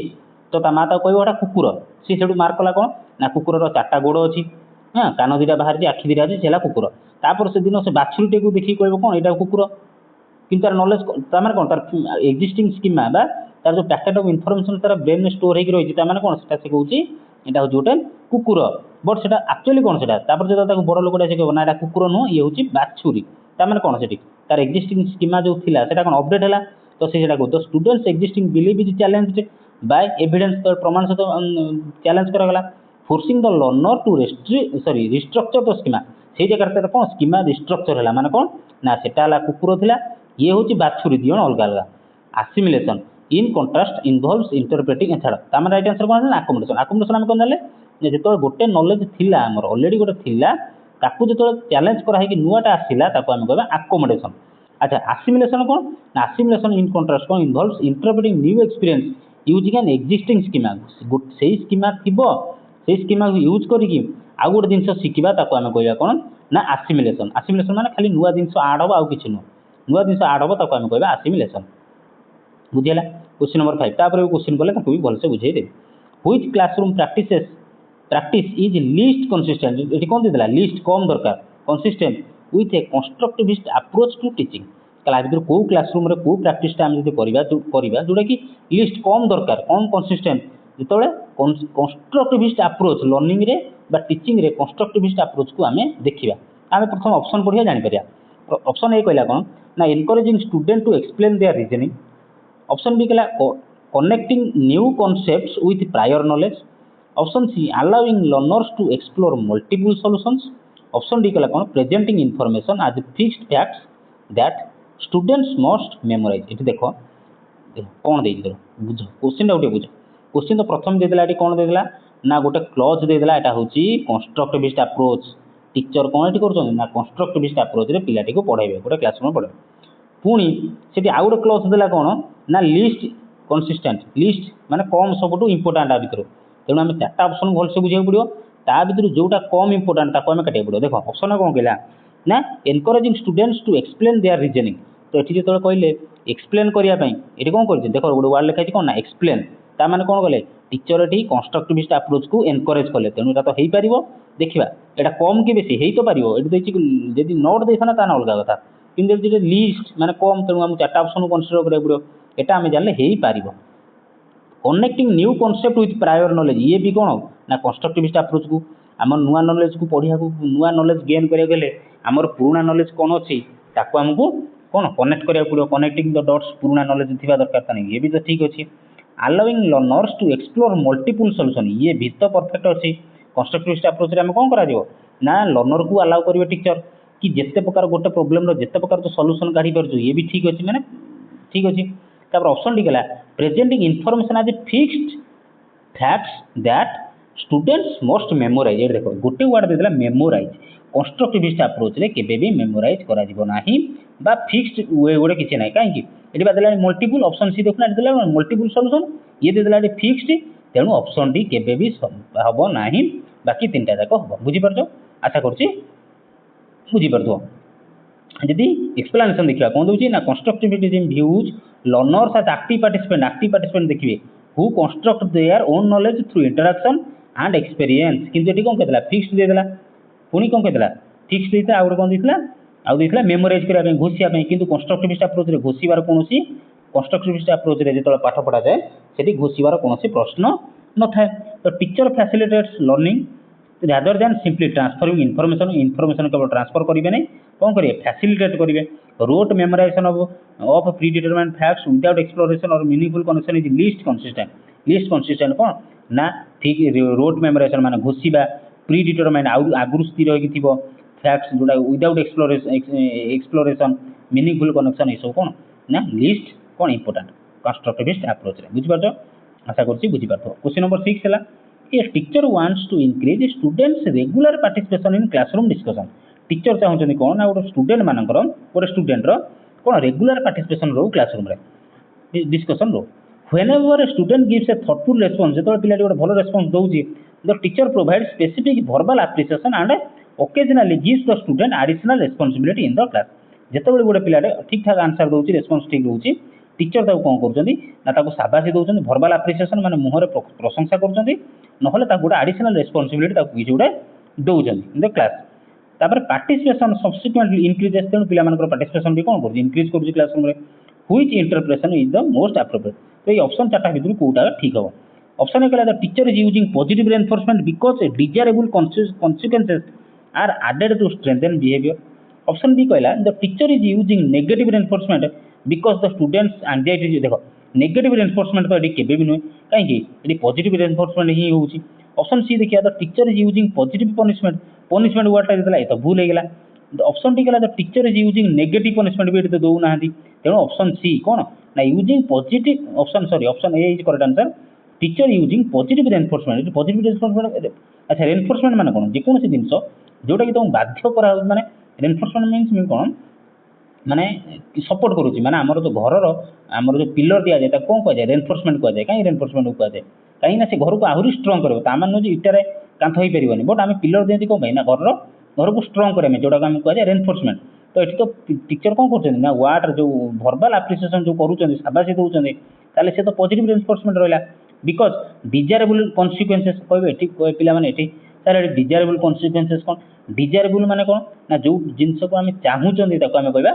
ତ ତା ମାଆ ତାକୁ କହିବ ଏଇଟା କୁକୁର ସେ ସେଠୁ ମାର୍କ କଲା କ'ଣ ନା କୁକୁରର 4ଟା ଗୋଡ଼ ଅଛି ହଁ କାନ 2ଟା ବାହାରିଛି ଆଖି 2ଟା ଅଛି ସେ ହେଲା କୁକୁର। ତାପରେ ସେଦିନ ସେ ବାଛୁରୀଟିକୁ ଦେଖିକି କହିବ କ'ଣ ଏଇଟା କୁକୁର କିନ୍ତୁ ତାର ନଲେଜ ତା ମାନେ କ'ଣ ତାର ଏକ୍ଜିଷ୍ଟିଂ ସ୍କିମା ବା ତାର ଯେଉଁ ପ୍ୟାକେଟ୍ ଅଫ୍ ଇନଫର୍ମେସନ୍ ତାର ବ୍ରେନ୍ରେ ଷ୍ଟୋର୍ ହେଇକି ରହିଛି ତା ମାନେ କ'ଣ ସେଟା ସେ କହୁଛି এটা হচ্ছে ଗୋଟେ କୁକୁର ବଟ୍ ସେଟା ଆକ୍ଚୁଆଲି କ'ଣ ସେଟା ତାପରେ ଯେତେବେଳେ ତାକୁ ବଡ଼ ଲୋକଟା ସେ କହିବ ନା ଏଇଟା କୁକୁର ନୁହଁ ଇଏ ହେଉଛି ବାଛୁରୀ ତା ମାନେ କ'ଣ ସେଠି ତାର ଏକ୍ଜିଷ୍ଟିଂ ସ୍କିମା ଯେଉଁ ଥିଲା ସେଟା କ'ଣ ଅପଡେଟ୍ ହେଲା ତ ସେ ସେଟା କହୁଛି students existing belief is challenged by evidence ପ୍ରମାଣ ସହିତ ଚ୍ୟାଲେଞ୍ଜ କରାଗଲା ଫୋର୍ସିଂ ଦ ଲର୍ନର ଟୁ ରିଷ୍ଟ୍ରକ୍ଚର ଦ ସ୍କିମା ସେଇ ଜାଗାରେ ତାର କ'ଣ ସ୍କିମା ରିଷ୍ଟ୍ରକ୍ଚର ହେଲା ମାନେ କ'ଣ ନା ସେଟା ହେଲା କୁକୁର ଥିଲା ଇଏ ହେଉଛି ବାଛୁରୀ 2 ଜଣ ଅଲଗା ଅଲଗା। Assimilation in contrast involves interpreting ଛାଡ଼ ତା ମାନେ ରାଇଟ୍ ଆନ୍ସର କ'ଣ ହେଲା ଆକୋମୋଡେସନ୍। ଆକୋମୋଡେସନ୍ ଆମେ କ'ଣ ଜାଣିଲେ ଯେ ଯେତେବେଳେ ଗୋଟେ ନଲେଜ ଥିଲା ଆମର ଅଲରେଡ଼ି ଗୋଟେ ଥିଲା ତାକୁ ଯେତେବେଳେ ଚ୍ୟାଲେଞ୍ଜ କରାହେଇକି ନୂଆଟା ଆସିଲା ତାକୁ ଆମେ କହିବା ଆକୋମୋଡେସନ୍। ଆଚ୍ଛା ଆସିମିଲେସନ୍ କ'ଣ ନା ଆସିମିଲେସନ୍ ଇନ୍ କଣ୍ଟ୍ରାଷ୍ଟ କ'ଣ ଇନଭଲ୍ଭସ୍ ଇଣ୍ଟରପ୍ରିଟିଂ ନ୍ୟୁ ଏକ୍ସପିରିଏନ୍ସ ୟୁଜିଂ ଆନ୍ ଏକ୍ଜିଷ୍ଟିଂ ସ୍କିମା ସେଇ ସ୍କିମା ଥିବ ସେଇ ସ୍କିମାକୁ ୟୁଜ୍ କରିକି ଆଉ ଗୋଟେ ଜିନିଷ ଶିଖିବା ତାକୁ ଆମେ କହିବା କ'ଣ ନା ଆସିମିଲେସନ୍। ଆସିମିଲେସନ୍ ମାନେ ଖାଲି ନୂଆ ଜିନିଷ ଆଡ଼୍ ହେବ ଆଉ କିଛି ନୁହଁ ନୂଆ ଜିନିଷ ଆଡ଼୍ ହେବ ତାକୁ ଆମେ କହିବା ଆସିମିଲେସନ୍ ବୁଝିହେଲା। क्वेश्चन नंबर 5 तापर क्वेश्चन कले ताको भी भलसे बुझे दे which classroom practice is least consistent एटी कोन देला लीस्ट कम दरकार consistent with a constructivist approach to teaching कला भीतर को क्लासरूम रे को प्रैक्टिस टा हम जदी करिबा जोडा कि लीस्ट कम दरकार कम कंसिस्टेंट जेतोले कंस्ट्रक्टिविस्ट अप्रोच लर्निंग रे बा टीचिंग रे कंस्ट्रक्टिविस्ट अप्रोच को हमें देखिबा आमे प्रथम ऑप्शन पढिया जानि परिया ऑप्शन ए कहला कोन ना encouraging student to explain their reasoning option B कहला connecting new concepts with prior knowledge option C allowing learners to explore multiple solutions option D कहला कोन presenting information as fixed facts that students must memorize एठी देखो कोन देइ दो बुझ question टा उठे बुझ क्वेश्चन तो प्रथम दे देला एठी कोन दे देला ना गोटे क्लॉज दे देला एटा होची कंस्ट्रक्टिविस्ट अप्रोच टीचर कोन एठी करछन ना कंस्ट्रक्टिविस्ट अप्रोच रे पिलाटी को पढाइबे गोटे क्लासरूम पढाइबे पुणी से आउ गोटे क्लॉज देला कौन ना लिस्ट कंसिस्टेंट लिस्ट माने कम सबुठू इंपोर्टाट आ भितर तेणु आम 4टा ऑप्शन भलसे बुझे पड़ो ता भीतर जोटा कम इंपोर्टाट ताको आम काटे पड़ो देख ऑप्शन कौन कहला ना encouraging students to explain their reasoning तो ये जो कहले एक्सप्लेन करने ये कौन कर देख गोटे वर्ड लिखाई कौन ना एक्सप्लेन ता माने कौन कले टीचर ये कंस्ट्रक्टिविस्ट अप्रोच को एनकरेज कले तेणु यहाँ तो हो पार देखा यहाँ कम कि बेसी हो तो पार ये नोट देना अलग कथा କିନ୍ତୁ ଯଦି ଲିଷ୍ଟ ମାନେ କମ୍ ତେଣୁ ଆମକୁ ଚାରିଟା ଅପସନ୍ କନସିଡର କରିବାକୁ ପଡ଼ିବ। ଏଟା ଆମେ ଜାଣିଲେ ହେଇପାରିବ। କନେକ୍ଟିଂ ନ୍ୟू କନसेପ୍ଟ ୱିଥ୍ ପ୍ରାୟର ନଲେଜ, ଇଏ ବି କ'ଣ ନା କନଷ୍ଟ୍ରକ୍ଟିଭିଷ୍ଟ ଆପ୍ରୋଚକୁ ଆମର ନୂଆ ନଲେଜକୁ ପଢ଼ିବାକୁ, ନୂଆ ନଲେଜ ଗେନ୍ କରିବାକୁ ହେଲେ ଆମର ପୁରୁଣା ନଲେଜ କ'ଣ ଅଛି ତାକୁ ଆମକୁ କ'ଣ କନେକ୍ଟ କରିବାକୁ ପଡ଼ିବ। କନେକ୍ଟିଂ ଦ ଡଟ୍ସ, ପୁରୁଣା ନଲେଜ ଥିବା ଦରକାର ତା ନାହିଁ, ଇଏ ବି ତ ଠିକ୍ ଅଛି। ଆଲାଉଇଂ learners two explore multiple solution, ଇଏ ବି ତ ପରଫେକ୍ଟ ଅଛି। କନଷ୍ଟ୍ରକ୍ଟିଭିଷ୍ଟ ଆପ୍ରୋଚରେ ଆମେ କ'ଣ କରାଯିବ ନା ଲର୍ନରକୁ ଆଲାଉ କରିବେ ଟିଚର କି ଯେତେ ପ୍ରକାର ଗୋଟେ ପ୍ରୋବ୍ଲେମର ଯେତେ ପ୍ରକାର ତ ସଲ୍ୟୁସନ୍ କାଢ଼ିପାରୁଛୁ, ଇଏ ବି ଠିକ୍ ଅଛି, ମାନେ ଠିକ୍ ଅଛି। ତାପରେ ଅପସନ୍ ଟିକେ ହେଲା presenting information as a fixed facts that students must memorize. ଏଠି ଦେଖ ଗୋଟେ ୱାର୍ଡ ଦେଇଦେଲା ମେମୋରାଇଜ୍। କନଷ୍ଟ୍ରକ୍ଟିଭିଷ୍ଟ ଆପ୍ରୋଚରେ କେବେ ବି ମେମୋରାଇଜ୍ କରାଯିବ ନାହିଁ ବା ଫିକ୍ସଡ ୱେ ଗୋଟେ କିଛି ନାହିଁ। କାହିଁକି ଏଠି ବା ଦେଲା ମଲ୍ଟିପୁଲ, ଅପସନ୍ ସି ଦେଖୁନା ଏଠି ଦେଲା ମଲ୍ଟିପୁଲ ସଲ୍ୟୁସନ୍, ଇଏ ଦେଇଦେଲା ଏଠି ଫିକ୍ସଡ, ତେଣୁ ଅପସନ୍ ଡି କେବେ ବି ହେବ ନାହିଁ, ବାକି ତିନିଟା ଯାକ ହେବ। ବୁଝିପାରୁଛ? ଆଶା କରୁଛି ବୁଝିପାରୁଥିବ। ଯଦି ଏକ୍ସପ୍ଲାନେସନ୍ ଦେଖିବା କ'ଣ ଦେଉଛି ନା constructivism views learners as active participant ଦେଖିବେ who construct their own knowledge through interaction and experience. କିନ୍ତୁ ଏଠି କ'ଣ କହିଥିଲା ଫିକ୍ସଡ ଦେଇଦେଲା, ପୁଣି କ'ଣ କହିଥିଲା ଫିକ୍ସଡ ଦେଇଥିଲା, ଆଉ ଗୋଟେ କ'ଣ ଦେଇଥିଲା ଆଉ ଦେଇଥିଲା ମେମୋରାଇଜ୍ କରିବା ପାଇଁ, ଘୋଷିବା ପାଇଁ। କିନ୍ତୁ କନଷ୍ଟ୍ରକ୍ଟିଭିଷ୍ଟ ଆପ୍ରୋଚରେ ଘୋଷିବାର କୌଣସି କନଷ୍ଟ୍ରକ୍ଟିଭିଷ୍ଟ ଆପ୍ରୋଚରେ ଯେତେବେଳେ ପାଠ ପଢ଼ାଯାଏ ସେଠି ଘୋଷିବାର କୌଣସି ପ୍ରଶ୍ନ ନଥାଏ। ତ teacher facilitates learning rather than simply transferring information କେବଳ ଟ୍ରାନ୍ସଫର କରିବେ ନାହିଁ, କ'ଣ କରିବେ ଫ୍ୟାସିଲିଟେଟ୍ କରିବେ। Rote memorization of predetermined facts without exploration or meaningful connection is least consistent. Least consistent କ'ଣ ନା ଠିକ୍ ରୋଟ୍ ମେମୋରାଇଜେସନ୍ ମାନେ ଘୋଷିବା, ପ୍ରି ଡିଟରମାଇଣ୍ଡ ଆଉ ଆଗରୁ ସ୍ଥିର ହୋଇକି ଥିବ ଫ୍ୟାକ୍ଟସ ଯେଉଁଟା ୱିଦାଉଟ୍ ଏକ୍ସପ୍ଲୋରେସନ୍ ମିନିଂଫୁଲ୍ କନେକ୍ସନ୍, ଏସବୁ କ'ଣ ନା ଲିଷ୍ଟ କ'ଣ ଇମ୍ପୋର୍ଟାଣ୍ଟ କନଷ୍ଟ୍ରକ୍ଟିଭିଷ୍ଟ ଆପ୍ରୋଚରେ। ବୁଝିପାରୁଛ? ଆଶା କରୁଛି ବୁଝିପାରୁଥିବ। କ୍ୱେଶ୍ଚନ୍ ନମ୍ବର 6 ହେଲା a teacher wants to increase students regular participation in classroom discussion. Teacher ଚାହୁଁଛନ୍ତି କ'ଣ ନା ଗୋଟେ ଷ୍ଟୁଡେଣ୍ଟ ମାନଙ୍କର ଗୋଟେ ଷ୍ଟୁଡେଣ୍ଟର କ'ଣ ରେଗୁଲାର ପାର୍ଟିସିପେସନ୍ ରହୁ କ୍ଲାସରୁମ୍ରେ, ଡିସ୍କସନ୍ ରହୁ। Whenever a student gives a thoughtful response, ଯେତେବେଳେ ପିଲାଟି ଗୋଟେ ଭଲ ରେସ୍ପନ୍ସ ଦେଉଛି the teacher provide specific verbal appreciation and occasionally gives the student additional responsibility in the class. ଯେତେବେଳେ ଗୋଟେ ପିଲାଟେ ଠିକ୍ ଠାକ୍ ଆନ୍ସର ଦେଉଛି, ରେସ୍ପନ୍ସ ଠିକ୍ ରହୁଛି, ଟିଚର ତାକୁ କ'ଣ କରୁଛନ୍ତି ନା ତାକୁ ସାବାସି ଦେଉଛନ୍ତି, ଭର୍ବାଲ ଆପ୍ରିସିଏସନ୍ ମାନେ ମୁହଁରେ ପ୍ରଶଂସା କରୁଛନ୍ତି, ନହେଲେ ତାକୁ ଗୋଟେ ଆଡିସନାଲ ରେସ୍ପନ୍ସିବିଲିଟି ତାକୁ କିଛି ଗୋଟେ ଦେଉଛନ୍ତି ଇନ୍ ଦ କ୍ଲାସ୍। ତାପରେ ପାର୍ଟିସିପେସନ୍ ସବସିକ୍ୱେଣ୍ଟଲି ଇନକ୍ରିଜେସ୍, ତେଣୁ ପିଲାମାନଙ୍କର ପାର୍ଟିସିପେସନ୍ ବି କ'ଣ କରୁଛି ଇନକ୍ରିଜ୍ କରୁଛି କ୍ଲାସରୁମ୍ରେ। Which interpretation is the most appropriate. ତ ଏଇ ଅପସନ୍ ଚାରିଟା ଭିତରୁ କେଉଁଟା ଠିକ୍ ହେବ? ଅପସନ୍ ଏ କହିଲା the teacher is using positive reinforcement because desirable consequences are added to strengthen behaviour. Option B କହିଲା the teacher is using negative reinforcement because the students anxiety. ଦେଖ ନେଗେଟିଭ୍ ରେନଫୋର୍ସମେଣ୍ଟ ତ ଏଠି କେବେ ବି ନୁହେଁ, କାହିଁକି ଏଠି ପଜିଟିଭ୍ ରେନଫୋର୍ସମେଣ୍ଟ ହିଁ ହେଉଛି। ଅପସନ୍ ସି ଦେଖିବା the teacher is using positive punishment ୱାର୍ଡଟା ଦେଇଥିଲା, ଏ ତ ଭୁଲ ହେଇଗଲା। ଅପସନ୍ ଟି କହିଲା the teacher is using negative punishment ବି ଏଠି ତ ଦେଉନାହାନ୍ତି, ତେଣୁ ଅପସନ୍ ସି କ'ଣ ନା using positive, option A is correct answer. Teacher using positive reinforcement, ଏଠି ପଜିଟିଭ୍ ରେନଫୋର୍ସମେଣ୍ଟ। ଆଚ୍ଛା ରେନଫୋର୍ସମେଣ୍ଟ ମାନେ କ'ଣ? ଯେକୌଣସି ଜିନିଷ ଯେଉଁଟାକି ତୁମକୁ ବାଧ୍ୟ କରାହେଉଛି, ମାନେ ରେନଫୋର୍ସମେଣ୍ଟ ମିନ୍ସ କ'ଣ ମାନେ ସପୋର୍ଟ କରୁଛି, ମାନେ ଆମର ଯେଉଁ ଘରର ଆମର ଯେଉଁ ପିଲର ଦିଆଯାଏ ତାକୁ କ'ଣ କୁହାଯାଏ? ରେନଫୋର୍ସମେଣ୍ଟ କୁହାଯାଏ। କାହିଁକି ରେନଫୋର୍ସମେଣ୍ଟ କୁହାଯାଏ? କାହିଁକିନା ସେ ଘରକୁ ଆହୁରି ଷ୍ଟ୍ରଙ୍ଗ କରିବ। ତାମାନେ ନୁହେଁ ଯେ ଇଟାରେ କାନ୍ଥ ହେଇପାରିବନି, ବଟ୍ ଆମେ ପିଲର ଦିଅନ୍ତି କ'ଣ ପାଇଁ ନା ଘରକୁ ଷ୍ଟ୍ରଙ୍ଗ କରିବା ପାଇଁ, ଯେଉଁଟାକୁ ଆମେ କୁହାଯାଏ ରେନଫୋର୍ସମେଣ୍ଟ। ତ ଏଠି ତ ଟିଚର କ'ଣ କରୁଛନ୍ତି ନା ୱାର୍ଡର ଯେଉଁ ଭର୍ବାଲ ଆପ୍ରିସିଏସନ୍ ଯେଉଁ କରୁଛନ୍ତି, ସାବାସି ଦେଉଛନ୍ତି, ତାହେଲେ ସେ ତ ପଜିଟିଭ୍ ରେନଫୋର୍ସମେଣ୍ଟ ରହିଲା। ବିକଜ୍ ଡିଜାରେବୁଲ୍ କନସିକ୍ୱେନ୍ସେସ୍ କହିବେ ଏଠି ପିଲାମାନେ, ଏଠି ତାହେଲେ ଏଠି ଡିଜାରେବୁଲ୍ କନସିକ୍ୱେନ୍ସେସ୍ କ'ଣ? ଡିଜାରେବୁଲ୍ ମାନେ କ'ଣ ନା ଯେଉଁ ଜିନିଷକୁ ଆମେ ଚାହୁଁଛନ୍ତି ତାକୁ ଆମେ କହିବା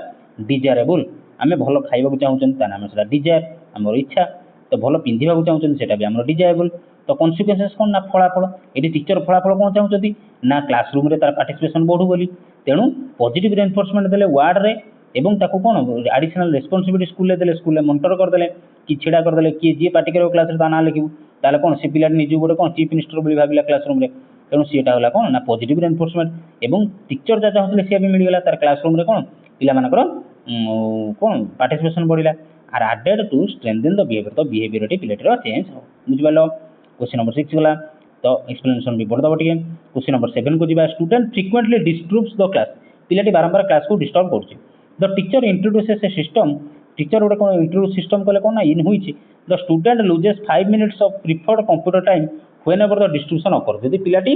ଡିଜାରେବୁଲ୍। ଆମେ ଭଲ ଖାଇବାକୁ ଚାହୁଁଛନ୍ତି ତାହେଲେ ଆମେ ସେଟା ଡିଜାୟାର, ଆମର ଇଚ୍ଛା। ତ ଭଲ ପିନ୍ଧିବାକୁ ଚାହୁଁଛନ୍ତି ସେଟା ବି ଆମର ଡିଜାୟାବୁଲ୍। ତ କନସିକ୍ୱେନ୍ସେସ୍ କ'ଣ ନା ଫଳାଫଳ। ଏଠି ଟିଚର ଫଳାଫଳ କ'ଣ ଚାହୁଁଛନ୍ତି ନା କ୍ଲାସରୁମ୍ରେ ତାର ପାର୍ଟିସିପେସନ୍ ବଢ଼ୁ ବୋଲି। ତେଣୁ ପଜିଟିଭ୍ ରେନଫୋର୍ସମେଣ୍ଟ ଦେଲେ ୱାର୍ଡରେ, ଏବଂ ତାକୁ କ'ଣ ଆଡିସନାଲ ରେସ୍ପନ୍ସିବିଲିଟି ସ୍କୁଲରେ ଦେଲେ, ସ୍କୁଲରେ ମନିଟର କରିଦେଲେ କି ଛିଡ଼ା କରିଦେଲେ, କିଏ ଯିଏ ପାର୍ଟି କରିବ କ୍ଲାସରେ ତା ନାଁ ଲେଖିବୁ, ତାହେଲେ କ'ଣ ସେ ପିଲାଟି ନିଜକୁ ଗୋଟେ କ'ଣ ଚିଫ୍ ମିନିଷ୍ଟର ବୋଲି ଭାବିଲା କ୍ଲାସରୁମ୍ରେ। ତେଣୁ ସେଇଟା ହେଲା କ'ଣ ନା ପଜିଟିଭ୍ ରେନଫୋର୍ସମେଣ୍ଟ, ଏବଂ ଟିଚର ଯାହା ଚାହୁଁଥିଲେ ସିଏ ବି ମିଳିଗଲା, ତାର କ୍ଲାସରୁମ୍ରେ କ'ଣ ପିଲାମାନଙ୍କର କ'ଣ ପାର୍ଟିସିପେସନ୍ ବଢ଼ିଲା। ଆର୍ added to strengthen the behaviour, ତ ବିହେଭିୟରଟି ପିଲାଟିର ଚେଞ୍ଜ ହେବ। ବୁଝିପାରିଲ? କ୍ୱେଶ୍ଚନ୍ ନମ୍ବର 6 ଗଲା, ତ ଏକ୍ସପ୍ଲେନେସନ୍ ବି ପଢ଼ିଦେବ ଟିକେ। କ୍ୱେଶ୍ଚନ୍ ନମ୍ବର 7 କୁ ଯିବା। Student frequently disturbs the class, ପିଲାଟି ବାରମ୍ବାର କ୍ଲାସକୁ ଡିଷ୍ଟର୍ବ କରୁଛି। The teacher introduces a system, teacher ଗୋଟେ କ'ଣ ଇଣ୍ଟ୍ରୋଡ୍ୟୁସ୍ ସିଷ୍ଟମ୍ କଲେ କ'ଣ ନା in which the student loses 5 minutes of preferred computer time whenever the distribution occur. ଯଦି ପିଲାଟି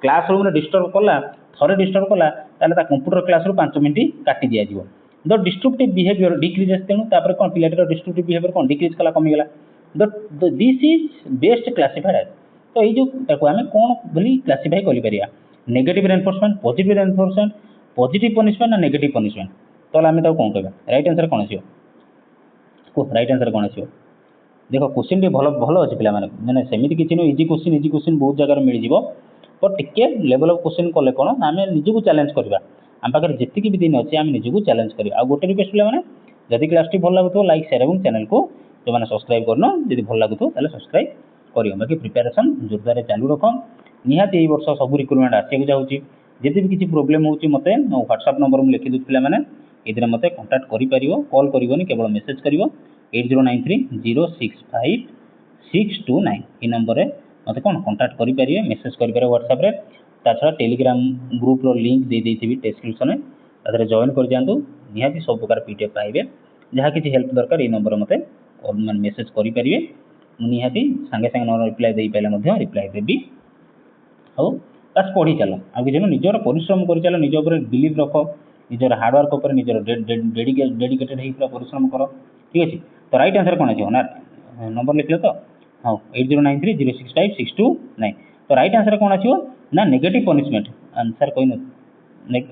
କ୍ଲାସ୍ ରୁମ୍ରେ ଡିଷ୍ଟର୍ବ କଲା, ଥରେ ଡିଷ୍ଟର୍ବ କଲା, ତାହେଲେ ତା କମ୍ପ୍ୟୁଟର କ୍ଲାସ୍ରୁ 5 ମିନିଟ୍ କାଟି ଦିଆଯିବ। ଦ ଡିଷ୍ଟ୍ରକ୍ଟିଭ୍ ବିହେଭିୟର ଡିକ୍ରିଜେସ୍, ତେଣୁ ତାପରେ କ'ଣ ପିଲାଟିର ଡିଷ୍ଟ୍ରକ୍ଟିଭ୍ ବିହେଭିୟର କ'ଣ ଡିକ୍ରିଜ୍ କଲା, କମିଗଲା। ଦିସ୍ ଇଜ୍ ବେଷ୍ଟ କ୍ଲାସିଫାଏଡ୍ ଆଜ୍, ତ ଏଇ ଯେଉଁ ତାକୁ ଆମେ କ'ଣ ବୋଲି କ୍ଲାସିଫାଇ କରିପାରିବା? ନେଗେଟିଭ୍ ରେନଫୋର୍ସମେଣ୍ଟ, ପଜିଟିଭ୍ ରେନଫୋର୍ସମେଣ୍ଟ, ପଜିଟିଭ୍ ପନିଶମେଣ୍ଟ ନା ନେଗେଟିଭ୍ ପନିଶମେଣ୍ଟ? ताले आम कौन कहवा राइट आंसर कौन आसो राइट आंसर कौन आसो देख क्वेश्चन टी भल भल अच्छे पे मैंने सेमती किसी नुह इजी क्वेश्चन बहुत जगह मिल जाव बट टिके लेवल ऑफ क्वेश्चन कले कौन आम निजक चैलेंज करवा आम पाखे जी भी दिन अच्छे आम निजक चैलेंज करवा आ गोटे रिक्वेस्ट पे जदि क्लास टी भल लगुव लाइक शेयर और चैनल को जो मैंने सब्सक्राइब करन जब भल लगुव सब्सक्राइब कर बाकी प्रिपेरेसन जोरदार चालू रख निहाती यही वर्ष सब रिक्रुटमेंट आसक जाऊँगी जदि भी किसी प्रोब्लेम होती मत मो व्हाट्सएप नंबर मुझे लिखी दूसरी मैंने ये मत कंटाक्ट कर कॉल करनी केवल मेसेज कर 8093065629 ये नंबर में मत कौन कंटाक्ट करेंगे मेसेज करेंगे व्हाट्सएप रे ता छड़ा टेलीग्राम ग्रुप रो लिंक दे देथिबी डिस्क्रिप्शन में तादरे जॉइन कर जातु निहाती सब प्रकार पीडीएफ पाइबे जहाँ किसी हेल्प दरकार ये नंबर मत मेसेज करेंगे निहाती सांगे सांगे न रिप्लाई दे पारे रिप्लाई देवी ଆଉ ବାସ୍ ପଢ଼ି ଚାଲ ଆଉ କିଛି ନୁହଁ ନିଜର ପରିଶ୍ରମ କରି ଚାଲ ନିଜ ଉପରେ ବିଲିଭ୍ ରଖ ନିଜର ହାର୍ଡୱାର୍କ ଉପରେ ନିଜର ଡେଡିକେଟେଡ୍ ହେଇକି ପୁରା ପରିଶ୍ରମ କର ଠିକ୍ ଅଛି ତ ରାଇଟ୍ ଆନ୍ସର କ'ଣ ଆସିବ ନା ନମ୍ବର ଲେଖିଲ ତ ହଁ 8093065629 ତ ରାଇଟ୍ ଆନ୍ସର କ'ଣ ଆସିବ ନା ନେଗେଟିଭ୍ ପନିଶମେଣ୍ଟ ଆନ୍ସର କହିନ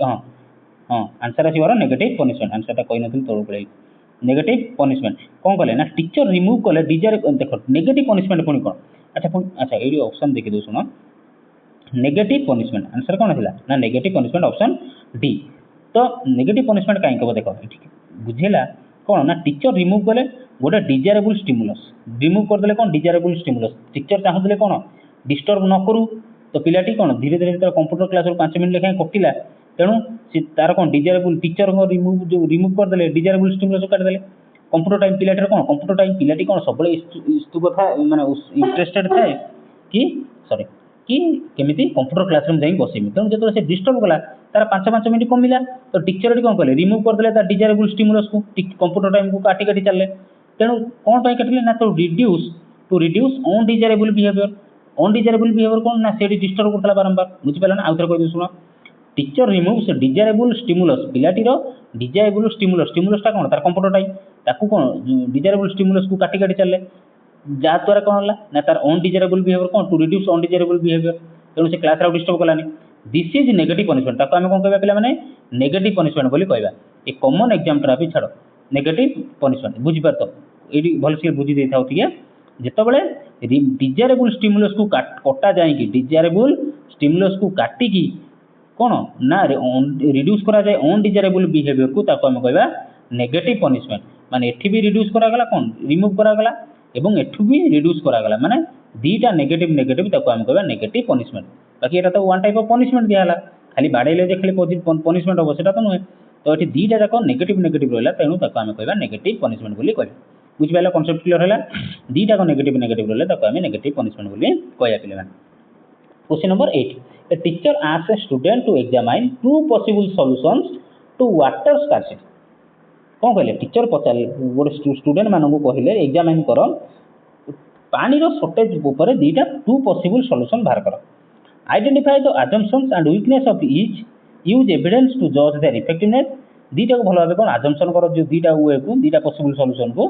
ହଁ ହଁ ଆନ୍ସର ଆସିବାର ନେଗେଟିଭ୍ ପନିଶମେଣ୍ଟ ଆନ୍ସରଟା କହିନଥିଲି ତଳକୁ ପଳେଇଲି ନେଗେଟିଭ୍ ପନିଶମେଣ୍ଟ କ'ଣ କଲେ ନା ଟିଚର ରିମୁଭ୍ କଲେ ଡିଜାରେ ଦେଖ ନେଗେଟିଭ୍ ପନିଶମେଣ୍ଟ ପୁଣି କ'ଣ ଆଚ୍ଛା ଏଇଠି ଅପସନ୍ ଦେଖିଦେଉ ଶୁଣ नेगेटिव पनिशमेंट आंसर कौन थी ना नेगेटिव पनिशमेंट ऑप्शन डी तो नेगेटिव पनिशमेंट कहीं कब देख बुझेगा कौन ना टीचर रिमूव कले गोटे डिजायरेबल स्टिमुलस रिमूव करदे कौन डिजायरेबल स्टिमुलस टीचर चाहूले कौन डिस्टर्ब न करू तो पिलाटी कौन धीरे धीरे कंप्यूटर क्लास 5 मिनट लेखाएं कटिला तेणु सी तार कौन डिजायरेबल टीचर रिमूव करदे डिजायरेबल स्टिमुलस काटिदेले कंप्यूटर टाइम पिलाटर कौन कंप्यूटर टाइम पिलाटी कौन सब इस्तु कथा माने इंटरेस्टेड थाए कि सॉरी कि केमिति कंप्यूटर क्लासरूम जाई बसेमी तेणु जो से डिस्टर्ब कला तार 5 मिनट कमिला तो टीचर कौन कले रिमूव करदे तार डिजायरेबल स्टिमुलस को कंप्यूटर टाइम को काटी काटी चलले तेणु कौन पाई काटिले ना तो रिड्यूस अनडिजायरेबल बिहेवियर कौन ना से डिस्टर्ब करता बारंबार बुझी पाला ना आउ थरे कहि सुनो टीचर रिमूव से डिजायरेबल स्टिमुलस पिलाटीर डिजायरेबल स्टिमुलसटा कौन तार कंप्यूटर टाइम ताकू कौन डिजायरेबल स्टिमुलस को काटी काटी चलले जहाँद्वारा कौन है ना तार अनडिजायरेबल बिहेवियर कौन टू रिड्यूस अनडिजायरेबल बिहेवियर तेणु से class disturb Kalani this is negative punishment ताको आम कौन कहवा पे मैंने नेगेटिव पनिशमेंट बोली कहवा ए कॉमन एग्जाम ट्राफी छाड़ नेगेटिव पनिशमेंट बुझीपार तो ये भलसे बुझी दे था जितेबाला डिजायरेबल स्टिमुलस को कटा जाए डिजायरेबल स्टिमुलस को काटिकी कौन ना रिड्यूस करा जाए अनडिजायरेबल बिहेवियर को ताको आम कहवा नेगेटिव पनिशमेंट माने एठी भी रिड्यूस करागला कौन रिमूव करागला एवं एठू भी रिड्यूस करागला माने दीटा नेगेटिव ताको आम कहवा नेगेटिव पनिशमेंट बाकी एटा तो वन टाइप ऑफ पनिशमेंट दियाला खाली बाड़ेले जे खाली पनिशमेंट हो सेटा तो नुहे तो एठी दीटा जाक नेगेटिव रहला तेणु ताको आम कहवा नेगेटिव पनिशमेंट बोली कहबा बुझि पाइला कांसेप्ट क्लियर होला दीटा को नेगेटिव रहला ताको आम नेगेटिव पनिशमेंट बोली कहया पिले मान question number 8 a teacher asks a student to examine two possible solutions to water scarcity कौन कहले टीचर पचारे गोटे स्टूडेंट मानक कहले एग्जामिन कर पानी शॉर्टेज ऊपर दीटा टू पॉसिबल सॉल्यूशन बाहर कर identify the assumptions and weakness of each use evidence to जज देयर इफेक्टिवनेस दीटा को भल भाव कौन अजम्पशन कर जो दीटा वे को दीटा पॉसिबल सॉल्यूशन को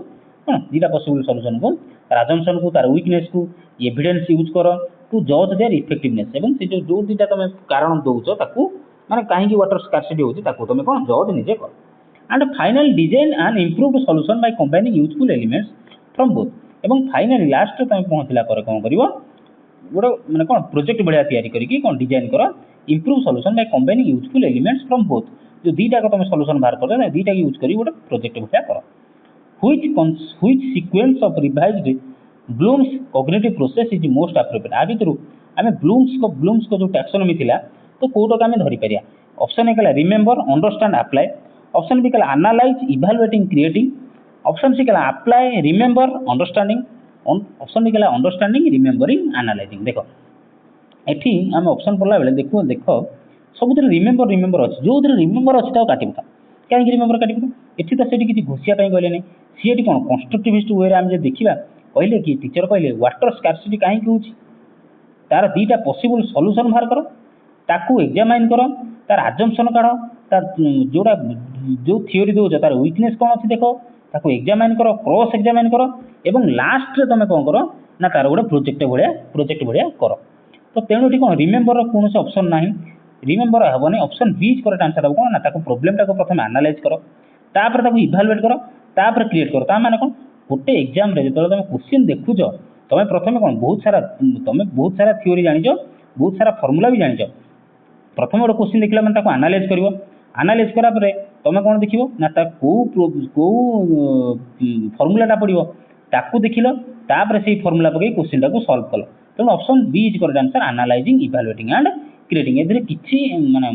दीटा पॉसिबल सॉल्यूशन को तार अजम्पशन को तार वीकनेस को एविडेंस यूज कर टू जज देयर इफेक्टिवनेस एवं से जो दीटा तुम कारण दौच ताकू माने कहीं वाटर स्कार्सिटी होची ताकू तुम कौन जज निजे कर and finally design an improved solution by combining useful elements from both एवं फाइनली लास्ट तुम पहुँचला पर कौन कर गोटे मैंने कौन प्रोजेक्ट बढ़िया तैयारी करी कौन डिजाइन कर improve solution by combining useful elements from both जो दीटा को तुम सॉल्यूशन बाहर कर दीटा यूज करी गोटे प्रोजेक्ट बढ़िया कर which sequence of revised Bloom's cognitive process is most appropriate आ भितर आम ब्लूम्स को जो टैक्सोनॉमी थिला तो कोटा आम धरि परिया ऑप्शन ए कला remember understand apply option B कला analyse evaluating creating option C कला apply remember understanding option B कला अंडरस्टैंडिंग रिमेंबरिंग एनालाइजिंग देखो एठी आम ऑप्शन पढ़ला बेले देखो सब रिमेंबर अच्छे जो रिमेंबर अच्छे तो काटू था कहीं रिमेंबर काटू एठी तो से किसी घोषिया कहले नहीं सी एटी कौन कंस्ट्रक्टिविस्ट वे आम जो देखा कहले कि टीचर कहले वाटर स्कार्सिटी कहीं हो तार दीटा पॉसिबल सॉल्यूशन बाहर कर ताकू एग्जामाइन कर तार अजम्पशन काढ़ तार जोड़ा जो थियोरी दौच तार वीकनेस कौन अच्छी देख ताकू एग्जामाइन कर क्रॉस एग्जामाइन कर एवं लास्ट तुम कौन कर ना तार गोटे प्रोजेक्ट भाया कर तो तेणु ये कौन रिमेंबर कौन ऑप्शन ना रिमेंबर हेनी option B is correct answer कौन ना प्रोब्लेम टाको प्रथम एनालाइज कर तापर इभालुएट कर तापर क्रिएट कर ता माने कौन गोटे एग्जाम रे जो तुम क्वेश्चन देखुच तुम प्रथम कौन बहुत सारा थ्योरी जानिछ बहुत सारा फॉर्मूला भी जानिछ प्रथम गोटे क्वेश्चन देखला माने ताको एनालाइज करिवो एनालाइज करा परे तुम कौन देखिवो ना को फॉर्मूलाटा पड़ो ताकू देखिल तापर से फॉर्मूला पकई क्वेश्चन टाको सॉल्व कल तेणु option B is correct answer analysing evaluating and creating एथिरे किछि माने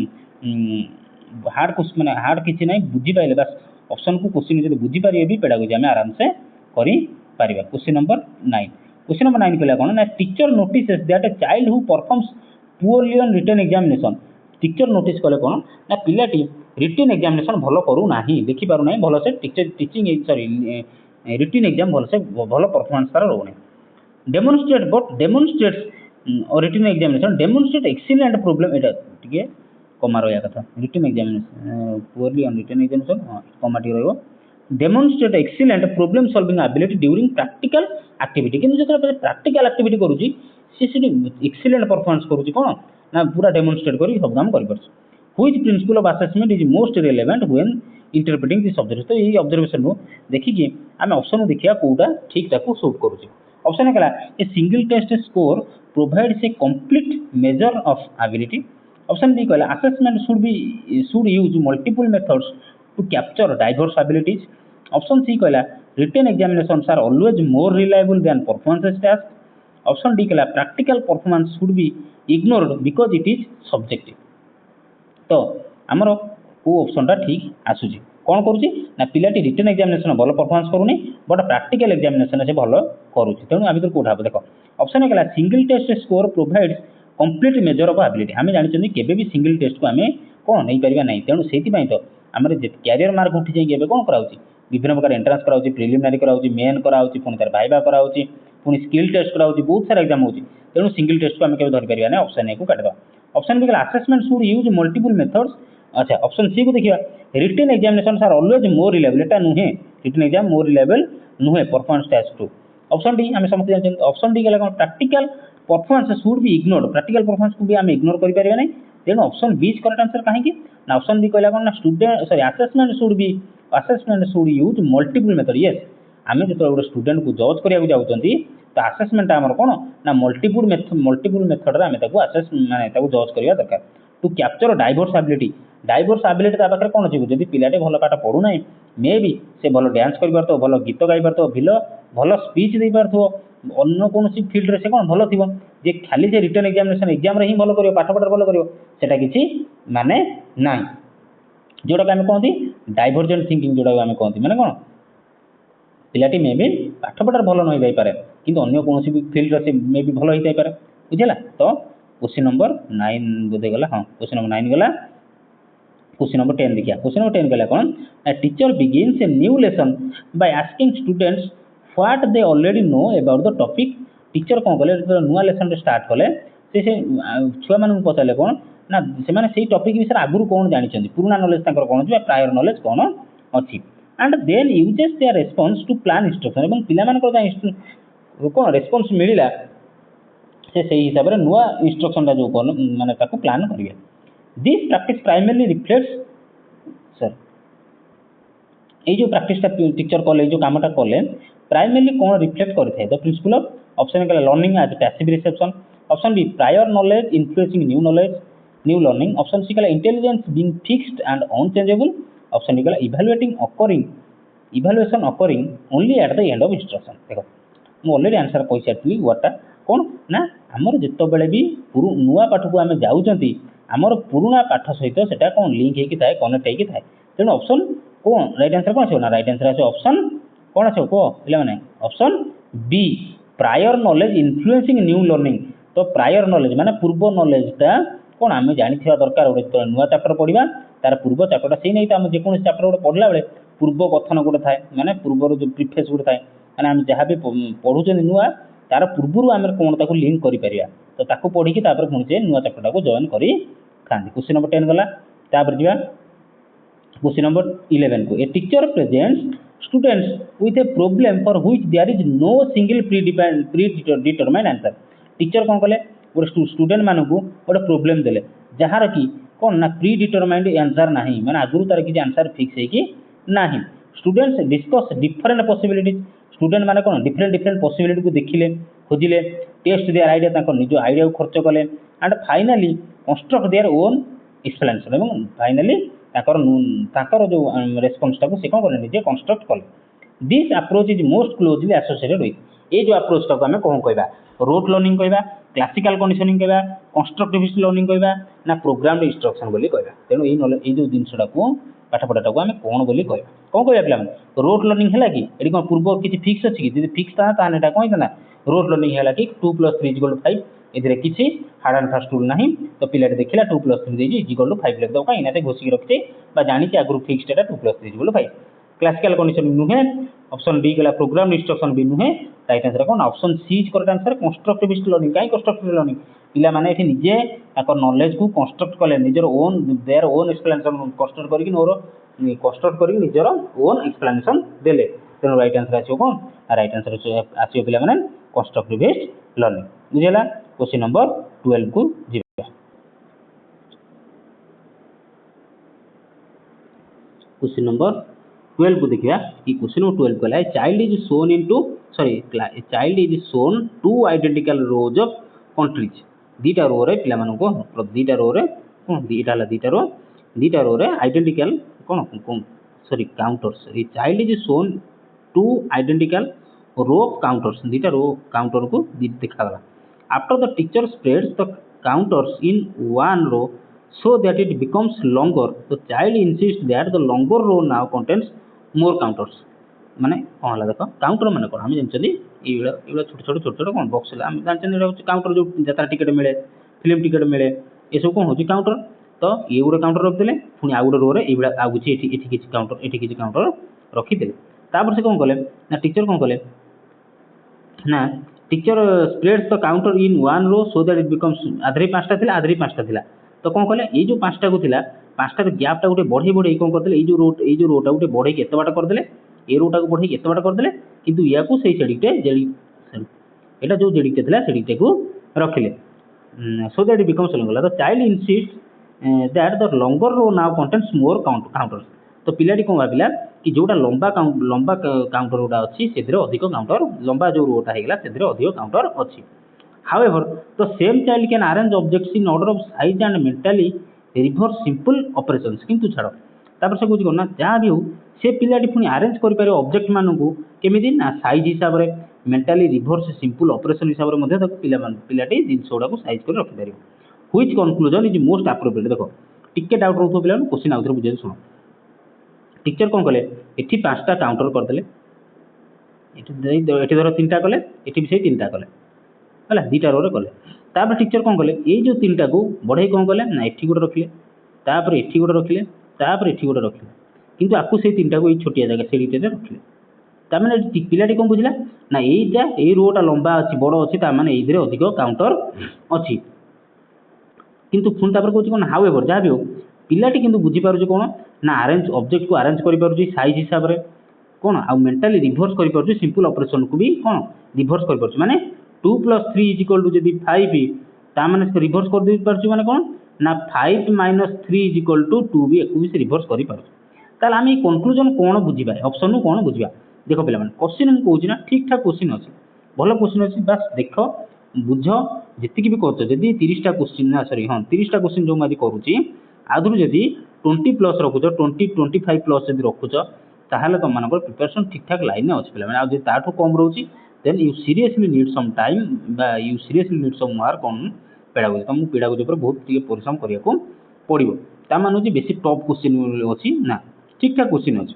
हार्ड किछि नै बुझी पाइले बस ऑप्शन को क्वेश्चन जदि बुझी पारिए भी पेडागोजी आमे आराम से करि पारिबा क्वेश्चन नंबर 9 क्वेश्चन नंबर 9 कहला कोन ना teacher notices that a child who performs poorly on written examination teacher notice कले कोन ना पिलाटी रिटन एग्जामिनेशन भलो करू नाही देखि पारु नाही भलो से teacher teaching sorry written exam भलो से भलो परफॉर्मेंस तार रहउनी डेमोन्स्ट्रेट बट डेमोन्स्ट्रेट्स और written examination demonstrate excellent problem एटा टिके कमा रहया कथा written examination poorly on written examination कमा टी रहइबो demonstrate excellent problem solving ability during practical activity किंतु जतरा प्रैक्टिकल एक्टिविटी करूची से एक्सीलेंट परफॉर्मेंस करूची कोन ना पूरा डेमोन्स्ट्रेट करी सब काम करि परछ which principle of assessment is most relevant when interpreting this observation तो ये ऑब्जर्वेशन नो देखि कि आमे ऑप्शन देखिया कोटा ठीक ताको सूट करूची ऑप्शन कहला a single test score provides a complete measure of ability option B कहला assessment should use multiple methods to capture diverse abilities option C कहला written examinations are always more reliable than performance test option D कहला practical performance should be ignored because it is subjective तो आमर को option टा ठीक आसुची कौन करुच्ची ना पिलाटी रिटन एग्जामिनेशन भल परफॉर्मेंस करूनी बट प्रैक्टिकल एग्जामिनेशन से भल करुच्ची तेणु आम कौटा देख ऑप्शन कहला single test score provides complete measure of ability आम जानते केबे भी सिंगल टेस्ट को आम कौन नहीं पारिबा नहीं तेणु से तो आम कैरियर मार्क उठी जाइए कौन कराऊँ विभिन्न प्रकार एंट्रांस कराऊँ प्रिलिमिनारी कराऊँ मेन कराऊँ पुणी तार भाइबा कराऊँ पुणी स्किल टेस्ट कराऊँ बहुत सारा एग्जाम होती तेणु सिंगल टेस्ट को आम केवे धरी पारिबा नहीं ऑप्शन ए को काटिदा option B assessment should use multiple methods अच्छा ऑप्शन सी को देखिए written examination are always more reliable एटा नुहे रिटन एग्जाम मोर रिलायबल नुहे परफॉर्मेंस टेस्ट टू ऑप्शन डी आम समझते जानते ऑप्शन डी कहला practical performance should be ignored practical performance को भी आम इग्नोर कर पारिबा नहीं तेणु option B is correct answer कहीं ना ऑप्शन बी कहला ना student sorry assessment should use multiple method yes आम जो गोटे स्टूडेंट को जज करिया जाउछंती तो असेसमेंट आमर कौन ना मल्टीपल मेथड रे आम असेस माने जज करिया दरकार टू कैप्चर डाइवर्स एबिलिटी ता पाखे कौन अच्छी जब पिलाटे भल पाठ पढ़ुना मे भी से भल डांस कर भल गीत गाई पार भल स्पीच दे पार अन्य कौन फिल्ड से कौन भल थी जे खाली से रिटन एग्जामिनेशन एग्जाम रे ही भल कर पाठ पढ़ा भल कर किसी माने ना जोटा आम कहती डाइवर्जेंट थिंकिंग जोटा आम कहती माने कौन पिलाटी मे भी पाठ पढ़ार भल नहीं जाई पारे किंतु अन्य कौन भी फिल्ड से मे भी भल हो जाई पारे बुझेला तो क्वेश्चन नंबर 9 बोधे गला हाँ क्वेश्चन नंबर 9 गला क्वेश्चन नंबर 10 देखिए क्वेश्चन नंबर 10 कहला कौन teacher begins a new lesson by asking students what they already know about the topic teacher कौन कले नुआ लेसन स्टार्ट कले से छुआ मान पचारे कौन ना से टॉपिक विषय आगुरी कौन जानी पुराना नॉलेज कौन अच्छी प्रायर नॉलेज कौन अच्छी and then uses their response to plan instruction और पिला कौन रेस्पॉन्स मिलला से हिसाब से नुआ इंस्ट्रक्शन जो माने प्लान करेंगे this practice primarily reflects sir ये जो प्रैक्टिस टीचर कले जो कामटा कले प्राइमरली कौन रिफ्लेक्ट करते द प्रिंसिपल ऑफ ऑप्शन कहला learning as passive reception option B prior knowledge influencing new learning option C कहला intelligence being fixed and unchangeable option D कहला evaluation occurring only at the end of instruction देखो मु already answer कहि सारथि वर्डटा कौन ना आमर जिते बड़े भी नुआ पाठ को आम जाऊँच आमर पुराना पाठ सहित से कौन लिंक होती थाए कनेक्ट होती थाए तेणु ऑप्शन कौन राइट आंसर कौन आसो ना राइट आंसर आसो ऑप्शन कौन आसो कह पे option B prior knowledge influencing new learning तो प्रायर नॉलेज माने पूर्व नॉलेजटा कौन आम जानी दरकार गोटे नुआ चैप्टर पढ़ा तार पूर्व चैप्टरटा से नहीं तो आम जेको चैप्टर गोटे पढ़ला बेले पूर्व कथन गोटे थाए माने पूर्वर जो प्रिफेस गोटे थाए माने आम जहाँ भी पढ़ुचे नुआ तार पूर्व आम कौन ताको लिंक कर तो ताको पढ़ी पुणी से नुआ चैप्टर को जॉइन करी खाती क्वेश्चन नंबर 10 गला तापर जा क्वेश्चन नंबर 11 को a teacher presents students with a problem for which there is no single pre determined answer teacher कौन कले गोटे स्टूडेंट मानक गोटे प्रॉब्लम देले जार कि कौन ना प्री डिटरमाइंड आंसर ना मैंने आगुरी तार किसी आंसर फिक्स है कि ना students discuss different possibilities student माने कौन डिफरेंट डिफरेंट पॉसिबिलिटी को देखिले खोजिले टेस्ट देयर आइडिया निज आइडिया को खर्च कले and finally construct there own explanation और फाइनाली जो रेस्पॉन्स टाको से कौन कले निजे कंस्ट्रक्ट कले this approach is most closely associated with ये जो अप्रोच टाको आम कौन कहवा रोट लर्निंग कहवा क्लासिकल कंडीशनिंग कहवा कंस्ट्रक्टिविस्ट लर्निंग कहवा ना प्रोग्राम इंस्ट्रक्शन बोली कहवा तेणु ये जो जिनसा पाठपढ़ा को आम कौन बोली कहवा कौन कहवा पे रोट लर्निंग है कि ये कौन पूर्व किसी फिक्स अच्छी कि फिक्स था कौन होता रोट लर्निंग है कि 2 + 3 = 5 ए किसी हार्ड एंड फास्ट रूल ना तो पिला देखला 2 + 3 = 5 लिखद कहीं घोषिक रखिए जानी आगुरी फिक्स 2 + 3 = 5 क्लासिकल कंडीशन नुहे ऑप्शन बी गला प्रोग्राम इंस्ट्रक्शन भी नुहे राइट आंसर कौन option C is correct answer constructivist learning कहीं कंस्ट्रक्टिव लर्निंग पिला माने निजे नॉलेज को कंस्ट्रक्ट कले निजर own their own explanation construct करके नोर कंस्ट्रक्ट करके निजर ओन एक्सप्लेनेशन देले तेणु राइट आंसर आसो कौन राइट आंसर आसो पिला माने कंस्ट्रक्टिविस्ट लर्निंग बुझेला क्वेश्चन नंबर 12 को जीवा क्वेश्चन नंबर 12 को देखिए कि क्वेश्चन नंबर 12 कहला child is shown into child is shown 2 identical rows of countries दीटा रो रे पिला मानको दीटा रो रे कोन दीटा रो रे आइडेंटिकल कोन सॉरी काउंटर्स ये child is shown 2 identical row counters दीटा रो काउंटर को देखा गला after the teacher spreads the counters in one row so that it becomes longer the child insists that the longer row now contains more counters माने कौन है देखो counter माने कौन हम जानते ये छोट छोट कौन बॉक्स हम जानते काउंटर जो यात्रा टिकट मिले फिल्म टिकट मिले ये सब कौन होची काउंटर तो ये गोटे काउंटर रखिले पुणी आउ गोटे रो रे ये आउ किसी काउंटर रखिदे तापर से कौन कले ना टीचर कौन कले ना teacher spreads the counter in one row so that it becomes आधरी 5टा थिला आधरी 5टा थिला तो कौन कले ये जो 5टा को थिला 5टा गैपटा गोटे बढ़े बढ़े कौन करदे ये जो रोटा गोटे बढ़े एत बाट करदे ए रोटा को बढ़े एत बाट करदे किंतु या को सही सेडिटे जेडी एटा जो जेडीटे थिला सेडिटे को रखिले so that it becomes longer the child insist that the longer row now contains more counters तो पिलाटी कौन भाविला कि जोटा लंबा काउंटर गोटा अच्छी से अधिक काउंटर लंबा जो रोटा होगा से अधिक काउंटर अच्छी However, the same child can arrange objects in order of size and mentally reverse simple operations. किंतु छाड़ तापर से कुछ करना जहाँ भी हो से पिलाटी पुणी अरेंज कर पारे ऑब्जेक्ट मानू केमिति ना साइज हिसाब रे मेंटली रिवर्स सिंपल ऑपरेशन हिसाब रे मध्ये ताको पिलाटी जिंस गुडा को साइज कर रखि पारिबो which conclusion is most appropriate देखो टिके डाउट रहतो पिला क्वेश्चन आउथर बुझे सुनो टीचर कौन कले एठी 5टा काउंटर कर देले एठी धर 3टा कले एठी भी से 3टा कले है दीटा रो कले तापर टीचर कौन कले ये जो 3टा को बढ़े कौन कले ना एठी गोटे रखिले तापर एठी गोटे रखिले तापर एठी गोटे रखिले किंतु आपको से 3टा को ये छोटिया जगह सेडीटे रखिले ता माने पिलाटी कौन बुझिला ना एटा ए रोटा लंबा अछि बड़ अछि ता माने एइदरे अधिक काउंटर अछि किंतु पुन तापर कहूची कोन हाउएवर जा भी हो पिलाटी किंतु बुझी पारुची कोन ना अरेंज ऑब्जेक्ट को अरेंज करि पारुची साइज हिसाब रे कोन आ मेंटली रिवर्स करि पारुची सिंपल ऑपरेशन को भी कोन रिवर्स करि पारुची माने 2 + 3 = जदि 5 ता माने रिवर्स कर दे पारुची माने कोन ना 5 - 3 = 2 भी एकु भी रिवर्स करि पारुची ताल हम कंक्लूजन कोन बुझिबा ऑप्शन कोन बुझिबा देखो पिला माने क्वेश्चन हम कहूची ना ठीक ठाक क्वेश्चन अछि भलो क्वेश्चन अछि बस देखो बुझ जति भी करतो जदि 30टा क्वेश्चन ना सॉरी हां 30टा क्वेश्चन जो मादी करूची आदरु जदि 20+ रखुछ 25+ जदि रखुछ ताहाले तुम मानकर प्रिपरेशन ठीक ठाक लाइन में अछि पिला माने आ जे ताठो कम रहउची then you seriously need some time बा you seriously need some work on pedagogy तुम pedagogy पर बहुत टिके परिश्रम करिया को पड़िबो ता मानु जे बेसी टॉप क्वेश्चन अछि ना ठीक ठाक क्वेश्चन अछि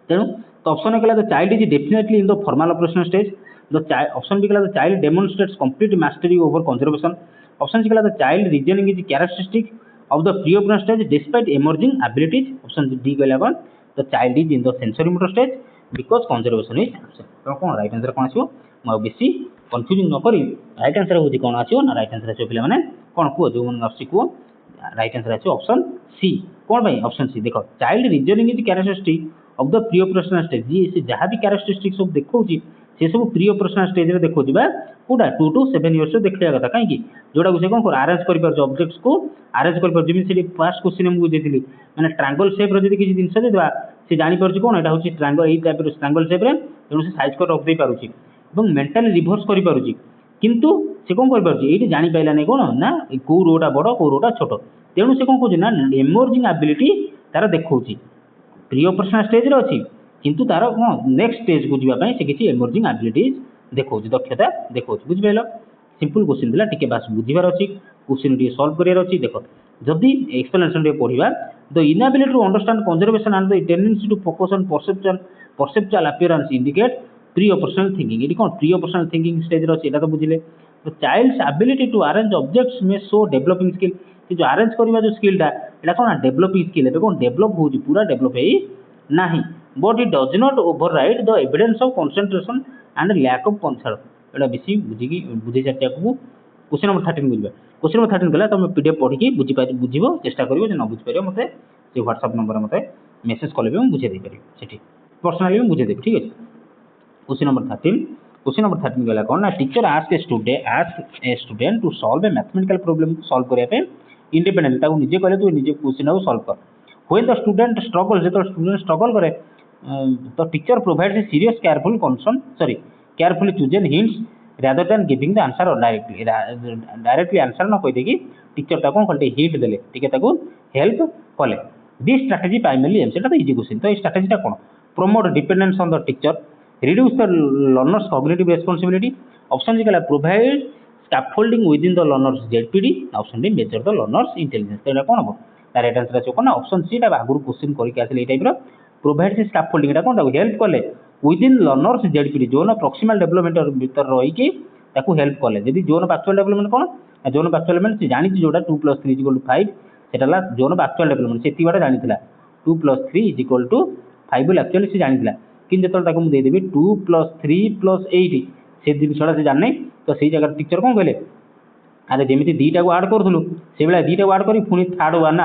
तेनु तो ऑप्शन कहला the child is definitely in the formal operation stage the option B कहला the child demonstrates complete mastery over conservation option कहला the child reasoning is characteristic of the pre operation stage despite emerging abilities option D कहला कोन the child is in the sensory motor stage because conservation is absent तो कौन right answer कौन आसो मैं बेसी confusing न करी राइट आंसर होची कौन आसो ना राइट आंसर आसो पिला माने कौन को जो मन आसी को राइट आंसर आसो ऑप्शन सी कौन भाई ऑप्शन सी देखो child reasoning is characteristic of the pre operational stage जी से जहां भी कैरेक्टरिस्टिक सब देखौची से सब प्री ऑपरेशनल स्टेज रे देखौची बा कोडा 2 to 7 इयर्स रे देखलिया कथा काहे कि जोटा से कौन कर आरेंज कर ऑब्जेक्ट्स को आरेंज कर जमी फास्ट क्वेश्चन मुझे बुझेली मैंने ट्रांगल शेप रो किसी जिन देवा सी जापर कौन यहाँ हूँ ट्रांगल यही टाइप ट्रांगल शेप तेणु से साइज कर रखी पार्टी मेंटाली रिभर्स कर किंतु से कौन कर जापारा नहीं कौन ना कौ रोटा बड़ कौ रोटा छोट तेणु से कौन कौन ना एमर्जिंग एबिलिटी तार देखा प्री ऑपरेशनल स्टेज अच्छी किंतु तार कौन नेक्स्ट स्टेज को जावाई से किसी एमर्जिंग एबिलिटीज देखा दक्षता देखा बुझिपाल सिंपल क्वेश्चन था टी बास बुझार अच्छी क्वेश्चन टी सल्व करार अच्छी देख जदि एक्सप्लेनेशन पढ़ा the inability to understand conservation and the tendency to focus on perceptual appearance indicate pre operational thinking ये कौन प्री ऑपरेशनल थिंकिंग स्टेज अच्छी तो बुझे तो child's ability to arrange objects में शो डेवलपिंग स्किल कि जो अरेंज करवा जो स्किलटा यहाँ कौन डेवलपिंग स्किल है कौन डेवलप हो पूरा डेवलप ना but it does not override the evidence of concentration and lack of concern एटा बेसी बुझी बुझे सारी आपको क्वेश्चन नंबर 13 बुझे क्वेश्चन नंबर 13 गला तुम पीडीएफ पढ़ी बुझ चेष्टा कर न बुझीपर मत से व्हाट्सएप नंबर मत मेसेज कले भी बुझे पारि पर्सनाली मुझे देवी ठीक है। क्वेश्चन नंबर 13 गला कौन ना teacher ask a student to solve a mathematical problem solve करने इंडिपेंडेंट निजे कले तू निजे क्वेश्चन को सॉल्व कर व्हेन द स्टूडेंट स्ट्रगल जो स्टूडेंट स्ट्रगल करे तो teacher provides a serious carefully chosen hints rather than giving the answer directly answer न कह देगी टीचर कौन कले हिंट देले ठीक है हेल्प कले दिस स्ट्रैटेजी प्राइमरली एम सेटा तो इजी क्वेश्चन तो ये स्ट्रैटेजी कौन promote dependence on the teacher reduce the learners cognitive responsibility option D कला provide scaffolding within the learners ZPD option D measure the learners intelligence तो कौन हम तार राइट आंसर आसो कौन ऑप्शन सी आगुरी क्वेश्चन करके आसले टाइप प्रोवाइड से स्कैफोल्डिंग कौन हेल्प कले within learners ZPD zone proximal development भीतर रहीकि हेल्प कले जब जोन ऑफ एक्चुअल डेवलपमेंट कौन जोन ऑफ एक्चुअल डेवलपमेंट से जानी जोटा 2+3 = 5 सेटा जोन ऑफ एक्चुअल डेवलपमेंट से बाटे जानी 2+3 = 5 बोले एक्चुअली से जानी कि जो मुझे 2+3+8 से जिनसा से जाने तो सही जगह टीचर कौन कहले अरे जमी दीटा को आड करूँ से भाई दीटा को आड कर पुणी थर्ड वन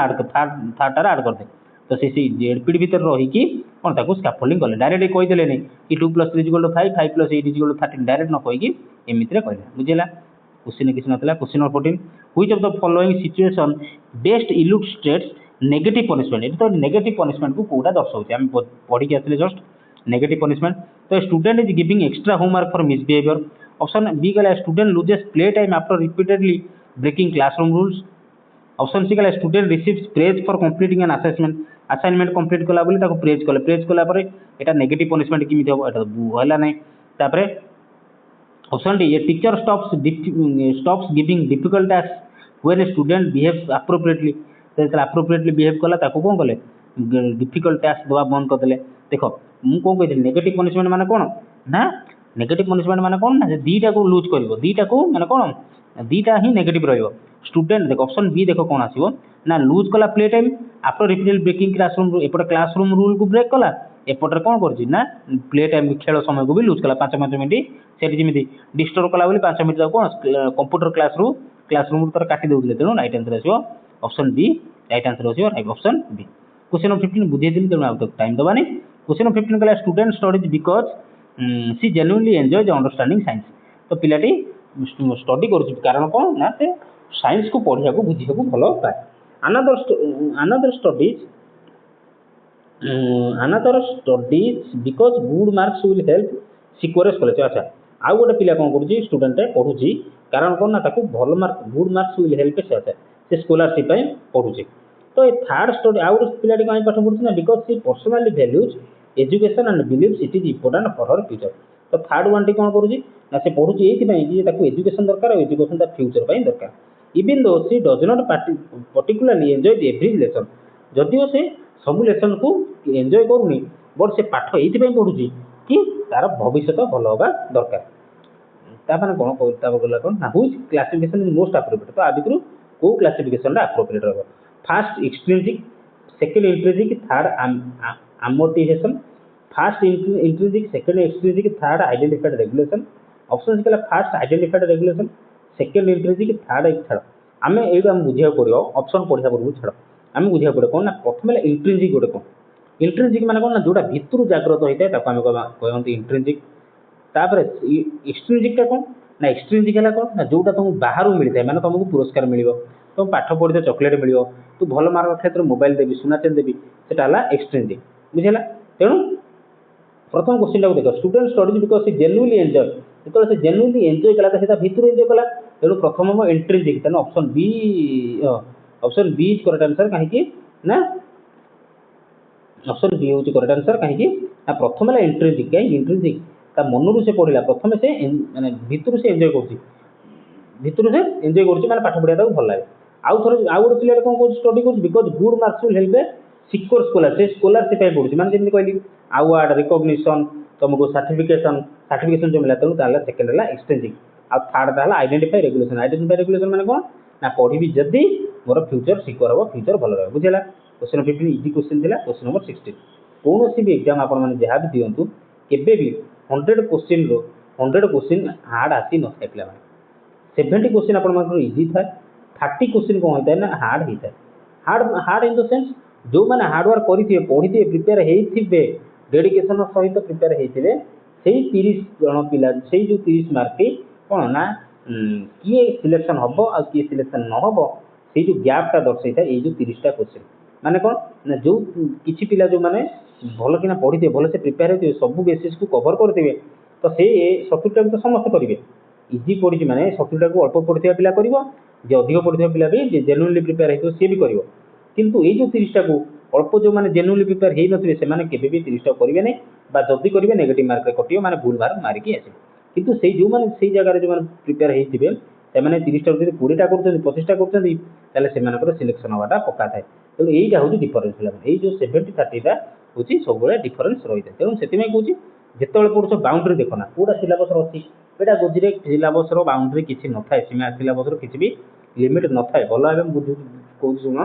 थर्ड आड करदे तो से जेडपीडी भीतर रहीकि कौन ताको स्कैफोल्डिंग कले डायरेक्ट कहीदेले नहीं कि 2+3 = 5 5+8 = 13 डायरेक्ट न कहीकि एमती कहले बुझेगा क्वेश्चन किसी ना question number 14 which of the following situation best illustrates negative punishment ये तो नेगेटिव पनिशमेंट को कौटा दर्शाऊे आम पढ़ी के आसले जस्ट नेगेटिव पनिशमेंट तो student is giving extra homework for misbehaviour option B गला student loses play time after repeatedly breaking classroom rules option C गला student receives praise for completing an assignment complete कला बोली praise कला यहाँ negative punishment किमित हम यहाँ है ना option D a teacher stops giving difficult task when a student behaves appropriately तो अप्रोप्रिएटली बिहेव कला कौन कले डिफिकल्ट टास्क देवा बंद करदे देख मुझे कौन कही नेगेटिव पनिशमेंट माने कौन ना नेगेटिव पनिशमेंट माने कौन ना दीटा को लूज कर दीटा को माने कौन दीटा ही नेगेटिव रहिबो स्टूडेंट देख ऑप्शन बी देख कौन आसीबो ना लूज कला play time after repeated breaking classroom एपटे क्लासरूम रूल को ब्रेक कला एपटे कौन कर ना प्ले टाइम खेल समय को भी लूज कला 5-5 मिनट से जमी डिस्टर्ब कला बोली 5 मिनट कौन कंप्यूटर क्लासरूम तर काटी देते तेणु राइट आंसर आसो ऑप्शन बी राइट आंसर आसो right option B question number 15 बुझे दिन तेणु आउ टाइम दबानी क्वेश्चन नंबर 15 कला student studies because C genuinely enjoy the understanding science तो पिलाटी स्टडी कर कारण कौन ना से साइंस को पढ़ा को बुझा को भल पाए another studies because good marks will help secures college अच्छा आउ गोटे पिला कौन करुँच स्टूडेंट पढ़ुची कारण कौन ना भल mark good marks will help से अच्छा से स्कॉलरशिप पढ़ुचे तो ये थर्ड स्टडी आउ गोटे पिलाटी कहीं पाठ पढ़ुची ना because C personally values education and beliefs it is important for her future तो थर्ड वन टी कौन करुँच ना से पढ़ुची ये एजुकेशन दरकार एजुकेशन ता फ्यूचर पर दरकार even though she does not particularly enjoy every lesson जदिव से सब लेसन को एंजॉय करूनी बट से पाठ ये पढ़ुची कि तार भविष्य भल होगा दरकार ताने कौन गला कौन ना हुई क्लासिफिकेशन इज मोस्ट अप्रोप्रिएट तो आ भितर कौ क्लासिफिकेशन अप्रोप्रिएट रहा first extrinsic second intrinsic third amortization first intrinsic second extrinsic third identified regulation option C first identified regulation second intrinsic third छाड़ आम ये बुझा पड़ो ऑप्शन पढ़ा पूर्व छाड़ आम बुझा पड़ो कौन ना प्रथम इंट्रिंजिक गोटे कौन इंट्रिंजिक माने कौन ना जोटा भितर जाग्रत होता है आम कहते इंट्रिंजिक तापर एक्सट्रिंजिक कौन ना एक्सट्रिंजिक है कौन ना जोटा तुमको बाहर मिलता है, माने तुमको पुरस्कार मिल तुम पाठ पढ़ी चॉकलेट मिल तू भल मार्क क्षेत्र मोबाइल देवी सुना चेन देवी से एक्सट्रिंजिक बुझेगा। तेणु प्रथम क्वेश्चन टाक देख student studies because genuinely enjoy जो से जेन्युइनली एंजॉय कला तो भितर एंजॉय कला तेणु प्रथम हम इंट्रिंजिक तेणु option B is correct answer कहीं ना ऑप्शन बी हूँ करेक्ट आंसर कहीं प्रथम है इंट्रिंजिक कहीं इंट्रिंजिक मनरू से पढ़ला प्रथम से माने भितर से एंजॉय भितर से एंजॉय कर पाठ पढ़ा भल लगे आउ थोड़े आउ गोटे पिला कौन कौन स्टडी कर because good marks will help a secure scholarship पढ़ुଛି माने जमी कहली अवार्ड रिकग्निशन तुमको सर्टिफिकेशन जो मिला तेणु सेकेंड है एक्सटेंजिंग आ थर्ड है आइडेंटिफाई रेगुलेशन माने कौन ना पढ़ी जदि मोर फ्यूचर सिक्योर हम फ्यूचर भल रहा बुझेगा। क्वेश्चन 15 इजी क्वेश्चन थिला। क्वेश्चन नंबर 16 कौन भी एग्जाम आपण मैंने जहाँ भी दिंतु केबे भी 100 क्वेश्चन रो 100 क्वेश्चन हार्ड आसी न था पे 70 क्वेश्चन आप इजी था 30 क्वेश्चन कौन होता है ना हार्ड होता है हार्ड इन द सेंस जो मैंने हार्डवर्क करेंगे पढ़ी प्रिपेयर होते डेडिकेशन सहित प्रिपेयर होते से 30 जन पिला से जो 30 मार्क कौन ना किए सिलेक्शन हम आ किए सिलेक्शन न हम से जो गैपटा दर्शाई था ये जो 30टा क्वेश्चन माने कौन ना जो किसी पिला जो मैंने भल कि पढ़ी थे भल से प्रिपेयर होते सब बेसिस को कवर करेंगे तो से 70टा तो समस्त करेंगे इजी पढ़ी मैंने 70टा को अल्प पढ़ा पिला कर अधिक पढ़ा पिला भी जेन्युइनली प्रिपेयर हो सी भी कर किंतु ये जो 30टा को अल्प जो मैंने जेन्युइनली प्रिपेयर हो नथिबे से माने केबे भी 30टा करेंगे नहीं बा जल्दी करेंगे नेगेटिव मार्क कटियो माने भूल मार्क मारिकी आसे किंतु से जो मैंने से जगह जो मैंने प्रिपेयर होते से 30टा 20टा कर 25टा कर सिलेक्शन हवाटा पक्का थाए तेणु यहीटा हूँ डिफरेन्स ये जो 70-30टा हूँ सब डिफरेन्स रही है तेणु से कहूँ जिते पढ़ुछ बाउंड्री देखना पूरा सिलेबस अच्छी बेटा गोजी सिलेबस बाउंड्री किसी न था सिलेबस किसी भी लिमिट न था भल भाव बुझ कौन शुण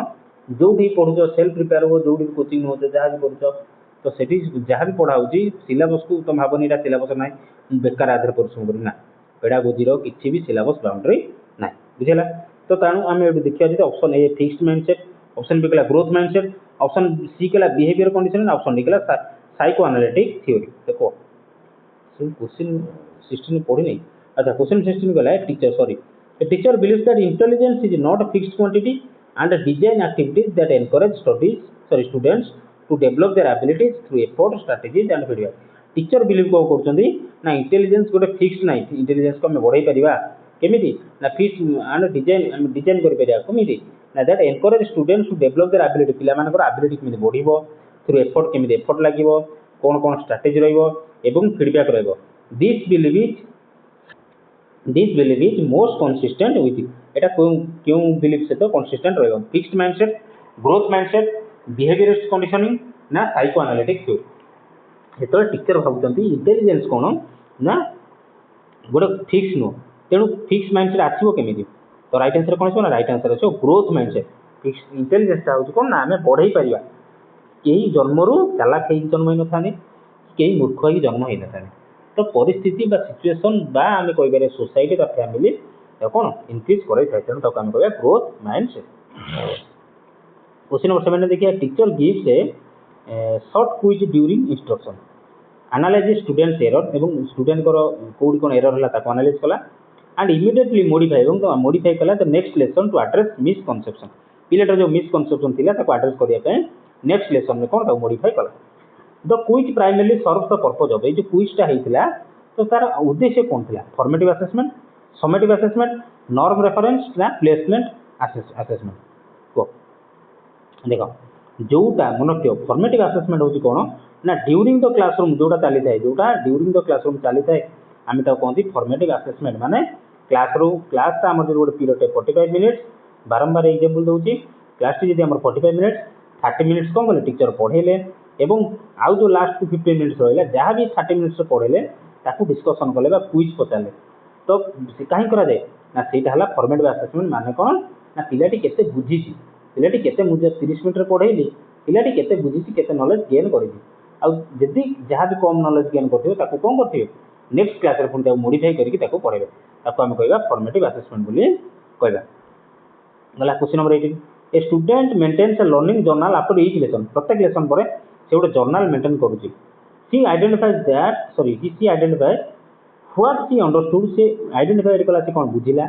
जो भी पढ़ुच सेल्फ प्रिपेयर हो जो भी कोचिंग हो जहाँ भी पढ़ुच तो से जहाँ भी पढ़ा सिलेबस को तुम भावनी यहाँ सिलेबस ना बेकार आधार परिश्रम करना पेड़ा गोजीर किसी भी सिलेबस बाउंड्री ना बुझेगा। तो तेणु आम ये देखा जी option A fixed mindset option B कहला ग्रोथ माइंडसेट ऑप्शन सी कहला बिहेवियर कंडीशन ऑप्शन डी कहला साइको एनालिटिक थ्योरी देखो क्वेश्चन 16 पढ़ी नहीं अच्छा क्वेश्चन 16 कहला teacher sorry a teacher believes that intelligence is not a fixed quantity and design activities that encourage students to develop their abilities through effort strategies and feedback teacher believe कौन कर ना intelligence गोटे fixed ना intelligence को आम बढ़ाई पार केमी ना फिक्स एंड डिजाइन कमी ना that encourage students to develop their ability पिलामानकर एबिलिटी केमी बढ़िबो थ्रू एफर्ट केमी एफर्ट लागिबो कौन कौन स्ट्राटेजी रहिबो एवं फीडबैक रहिबो this believe is most consistent with एटा क्यों बिलीव से तो कंसिस्टेंट रहिबो fixed mindset growth mindset behaviourist conditioning ना साइको एनालिटिक थ्योरी जो टीचर भावुं इंटेलिजेंस कौन ना गोटे फिक्स नुह तेणु फिक्स माइंडसेट आसो केमी तो राइट आंसर कौन ना राइट आंसर आसो ग्रोथ माइंडसेट फिक्स इंटेलिजेंसटा हूँ कौन ना आम बढ़ाई पार कई जन्मरू चालाक हो जन्म ही था कई मूर्ख हो जन्म ही न था तो परिस्थिति सिचुएसन आम कह सोसाइटी बा फैमिली कौन इनक्रीज कर तेणु आम कह ग्रोथ माइंडसेट। क्वेश्चन नंबर 7 देखिए teacher gives a short quiz during instruction analyse students error एवं स्टूडेंट कौटी कौन एरर है एनालाइज कला एंड इमिडिएटली मॉडिफाई मॉडिफाई कला the next lesson to address misconception पिलाटर जो मिसकनसेप्शन थी एड्रेस करने नेक्स्ट लेसन में कौन मॉडिफाई कला the quiz primarily serve the purpose of जो क्विजटा होता तो तार उद्देश्य कौन था formative assessment summative assessment norm reference ना प्लेसमेंट असेसमेंट को देख जोटा मन रखियो फॉर्मेटिव असेसमेंट हूँ कौन ना ड्यूरिंग द क्लासरूम जोटा चली थाए जोटा ड्यूरिंग द क्लासरूम चली थाए आम कहते फॉर्मेटिव असेसमेंट माने क्लास आम जो गोटे पीरियड 45 मिनिट्स बारंबार एग्जांपल दूसरी क्लास टी जब 45 मिनिट्स 30 मिनिट्स कौन कले टीचर पढ़ेले एवं आउ जो लास्ट 15 मिनिट्स रहा जहाँ भी 30 मिनिट्स पढ़ेले ताकू डिस्कसन कले क्विज पचारे तो कहीं कराए ना सहीटा फॉर्मेटिव असेसमेंट माने कौन ना पिलाटी केते बुझी पिलाटी केते मुझे 30 मिनिट पढ़ेली पिलाटी केते बुझी केते नॉलेज गेन करी आदि जहाँ भी कम नॉलेज गेन करते कौन करते नेक्स्ट क्लास पुणी मॉडिफाई करके पढ़ेबे आम कह फॉर्मेटिव असेसमेंट बोली कहवा गला। Question number 18 a student maintains a learning journal after each lesson प्रत्येक लेसन पर से गोटे जर्नल मेंटेन करुच्ची she identifies what she understood से आइडेंटिफाइड कला से कौन बुझिला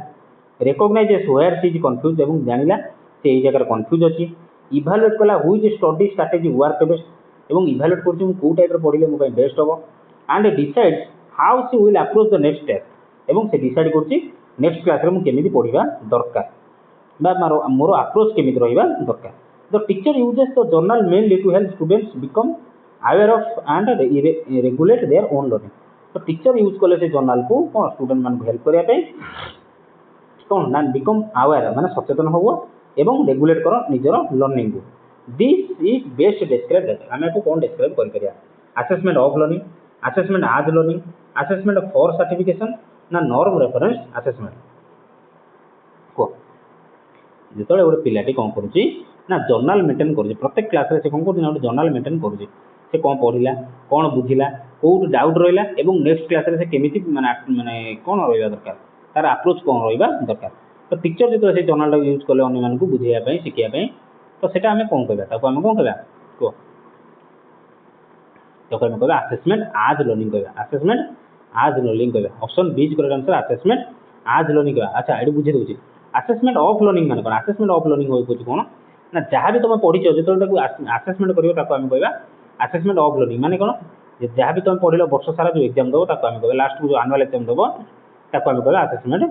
recognises where she is confuse एवं जानिला से एई जगह कंफ्यूज अछि इवैल्यूएट कला which study strategy work best एवं इवैल्यूएट करछि मु को टाइप रो पढिले मो ପାଇଁ बेस्ट होबो and decides how she will approach the next step एवं से डिसाइड करछि नेक्स्ट क्लास रे मु केमिति पढिबा दरकार बा मोर अप्रोच केमिति रहिबा दरकार the teacher uses the journal mainly to help students become aware of and regulate their own learning तो टीचर यूज कले से जर्नल को कौन स्टूडेंट मान हेल्प करिया पे कौन ना बिकम अवेयर माने सचेतन होबो एवं रेगुलेट करो निजर लर्निंग को दिस इज बेस्ट डिस्क्राइब हमें को कौन डिस्क्राइब कर करिया assessment of learning assessment as learning assessment for certification ना नॉर्म रेफरेंस असेसमेंट को जेतले गोटे पिलाटी कौन करूची ना जर्नल मेंटेन करूची प्रत्येक क्लास रे से कौन करूची ना जर्नल मेंटेन करूची से कौन पढ़िला कौन बुझिला कोड डाउट रहिला एवं नेक्स्ट क्लास रे से केमिति माने कौन रहिबा दरकार तार अप्रोच कौन रहिबा दरकार तो टीचर जेतले से जर्नल यूज कले अन्य मान को बुझिया पई सिखिया पई तो सेटा हमें कौन कहबा ताको हमें कौन कहबा को तो हमें कहबा असेसमेंट आज लर्निंग कहबा असेसमेंट आज लर्निंग कहबा option B is correct answer assessment as learning कहबा अच्छा एडी बुझी दोची असेसमेंट ऑफ लर्निंग माने कोन असेसमेंट ऑफ लर्निंग होय कोन ना जहाँ भी तुम पढ़ी जेतले ताको असेसमेंट करियो ताको हमें कहबा असेसमेंट ऑफ लर्निंग माने कोन जहाँ भी तुम पढ़िलो वर्ष सारा जो एग्जाम दबो ताको हमें कहबा लास्ट को जो एनुअल एग्जाम दबो ताको हमें कहबा असेसमेंट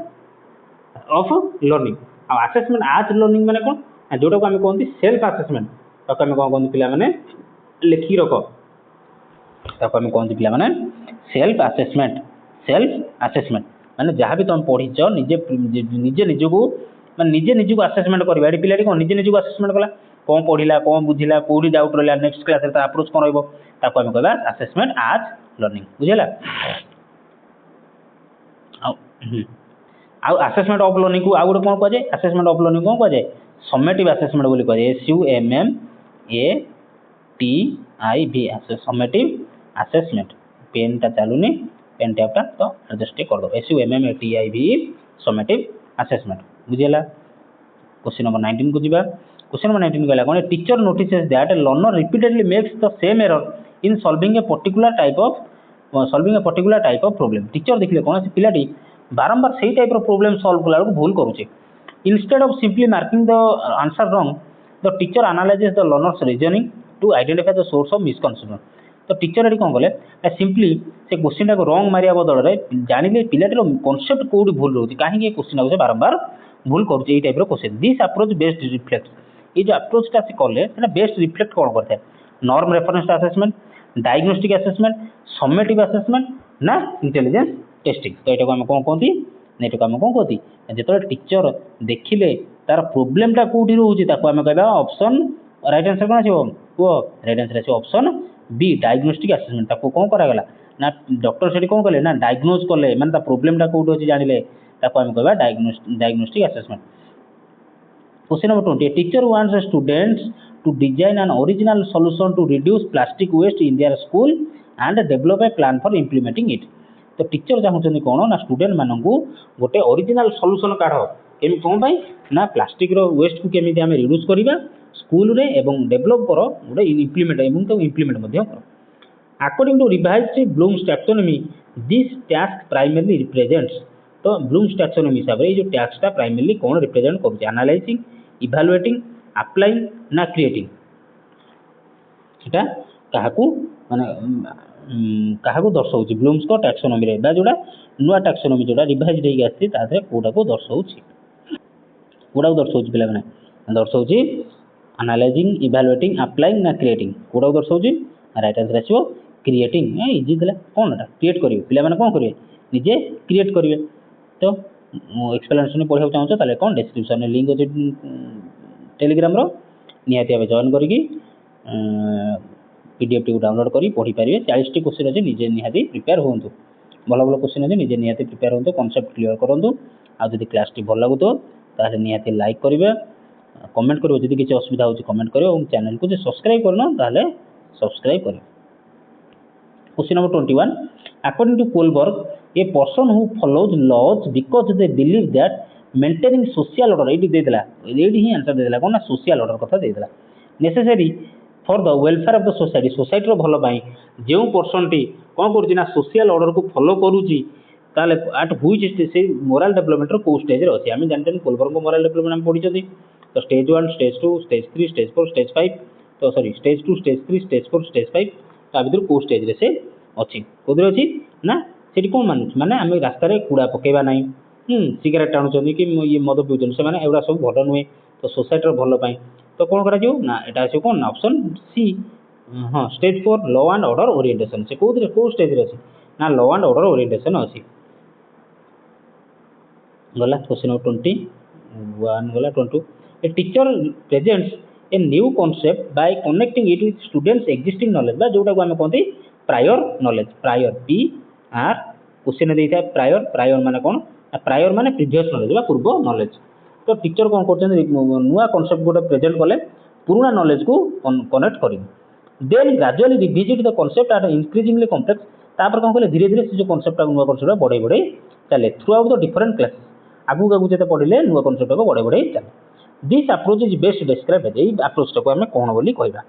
ऑफ लर्निंग आ असेसमेंट आज लर्निंग माने कोन जोटा को हमें कहंती सेल्फ असेसमेंट ताको हमें कोन कहंती पिला माने लिखि रखो ताको हमें कहंती पिला माने सेल्फ असेसमेंट माने जहाँ भी तुम पढ़ीच निजे निजको माने निजे निजको असेसमेंट करबा एडी पिलाटी कोन निजे निजको असेसमेंट कला कौन पढ़िला कौन बुझिला कोडी डाउट रहला नेक्स्ट क्लास रे ता अप्रोच कोन रहबो ताको हमें कहबा असेसमेंट आज लर्निंग बुझिला आ असेसमेंट ऑफ लर्निंग को आ गुड कोन कह जाय असेसमेंट ऑफ लर्निंग कोन कह जाय समेटिव असेसमेंट बोली कह जाय SUMMATIV समेटिव असेसमेंट पेन ता चालुनी पेन टैप ता तो एडजस्ट कर दो SUMMATIV समेटिव असेसमेंट बुझिला क्वेश्चन नंबर 19 को जीवा क्वेश्चन नंबर 19 गला कोन teacher notices that a learner repeatedly makes the same error in solving a particular type of problem teacher देखले कोन से पिलाटी बारंबार सही टाइप रो प्रॉब्लम सॉल्व कला को भूल करूचे instead of simply marking the answer wrong the teacher analyses the learner's reasoning to identify the source of misconception तो टीचर एडी कोन कले सिंपली से क्वेश्चन टा को रॉन्ग मारिया बदल रे जानिले पिलाटीर कांसेप्ट कोडी भूल रहउची काहे के क्वेश्चन को बारंबार भूल करूचे ए टाइप रो question this approach best reflect ये जो अप्रोच टा से कले सेना बेस्ट रिफ्लेक्ट कोन करथे norm reference assessment diagnostic assessment summative assessment ना इंटेलिजेंस टेस्टिंग तो एटा को हम कोन कहती नेट को हम कोन कहती जेतले टीचर देखिले तार प्रॉब्लम टा कोठी रहउची ताको हम कहबा ऑप्शन राइट आंसर कोन आछो को राइट आंसर आछो ऑप्शन बी डायग्नोस्टिक असेसमेंट ताको कोन करा गला ना डॉक्टर सेठी कोन कले ना डायग्नोज कले माने ता प्रॉब्लम टा कोठी होची जानिले ताको हम कहबा diagnostic assessment question number 20 teacher wants students to design an original solution to reduce plastic waste in their school and develop a plan for implementing it तो टीचर चाहूँ कौन ना स्टूडेंट मानक गोटे ओरिजिनल सॉल्यूशन काढ़ केमी कौन पाई ना प्लास्टिक रो वेस्ट को केमी आम रिड्यूस करवा स्कूल रे एवं डेवलप कर गोटे इम्प्लीमेंट एवं तो इम्प्लीमेंट कर according to revised Bloom's taxonomy this task primarily represents तो ब्लूम्स टैक्सोनॉमी हिसाब से जो टास्कटा प्राइमरली कौन रिप्रेजेंट कर एनालाइजिंग इभालुएटिंग अप्लाइंग ना क्रिएटिंग सेटा काहाकू माने काहाकू दर्शाउची ब्लूम्स को टैक्सोनॉमी रे बा जोडा नुवा टैक्सोनॉमी जोडा रिवाइज देई आसी तादरे कोडा को दर्शाउची पिला माने दर्शाउची एनालाइजिंग इवैल्यूएटिंग अप्लाइंग ना क्रिएटिंग कोडा को दर्शाउची राइट आंसर आसीबो क्रिएटिंग इजी दिला कोनटा क्रिएट करिवे पिला माने कोन करिवे निजे क्रिएट करिवे तो एक्सप्लेनेशन पढिया चाहू ताले कोन डिस्क्रिप्शन में लिंक अछि टेलीग्राम रो निहाती भाव जॉइन करी पीडीएफ टी डाउनलोड करी पढ़ी पारे 40 टी क्वेश्चन अच्छे निजे निहाती प्रिपेयर हूँ भल भल क्वेश्चन अच्छे निजे निहाती प्रिपेयर हूँ कॉन्सेप्ट क्लियर करूँ आदि क्लास टी भल लगुत ताले निहाती लाइक करेंगे कमेंट करेंगे जदि किसी असुविधा हो कमेंट करेंगे और चैनल को सब्सक्राइब करना ताले सब्सक्राइब करें question number 21 according to Kohlberg a person who follows laws because they believe that maintaining social order ये देदेला ये ही आंसर देदेला कौन ना सोशल ऑर्डर कथा देदेला necessary for the welfare of the society society रो भलो पाई जेउ पर्सन टी कोन करछि ना सोशल ऑर्डर को फॉलो करूछि ताले एट व्हिच से मोरल डेवलपमेंट रो को स्टेज रे अछि आमे जानते कोलबर्ग को मोरल डेवलपमेंट हम पढी छथि तो stage 1 stage 2 stage 3 stage 4 stage 5 तो sorry stage 2 stage 3 stage 4 stage 5 ता भीतर को स्टेज रे से अछि कोदरे अछि ना सेठी कोन मानु माने आमे रास्ता रे कूड़ा पकेबा नाही सिगरेट टाणु छथि कि ये मद पिउछन से माने एवडा सब भलो नुहे तो सोसाइटी रो भलो पाई तो कोन करा जो ना एटा अछि कोन ऑप्शन सी हाँ stage 4 law and order orientation से कोदरे को स्टेज रे अछि ना लॉ एंड ऑर्डर ओरिएंटेशन अछि गला क्वेश्चन नंबर 21 गला 22 ए teacher presents a new concept bye connecting it with students existing knowledge बा जोटा को हम कहते prior knowledge prior P R question देता प्रायर प्रायर माने कोन प्रायर माने प्रीवियस नॉलेज बा पूर्व नॉलेज तो टीचर कोन करछन नुवा कॉन्सेप्ट गोटे प्रेजेंट कले पुराना नॉलेज को कनेक्ट करी then gradually revisit the concept at increasingly complex तापर कोन कले धीरे धीरे से जो कॉन्सेप्ट नुवा कॉन्सेप्ट बढ़े बढ़े चले through out the different classes आगु आगु जते पढ़िले नुवा कॉन्सेप्ट को बढ़े बढ़े चले this approach is best describe as a approach को हमें कोन बोली कहबा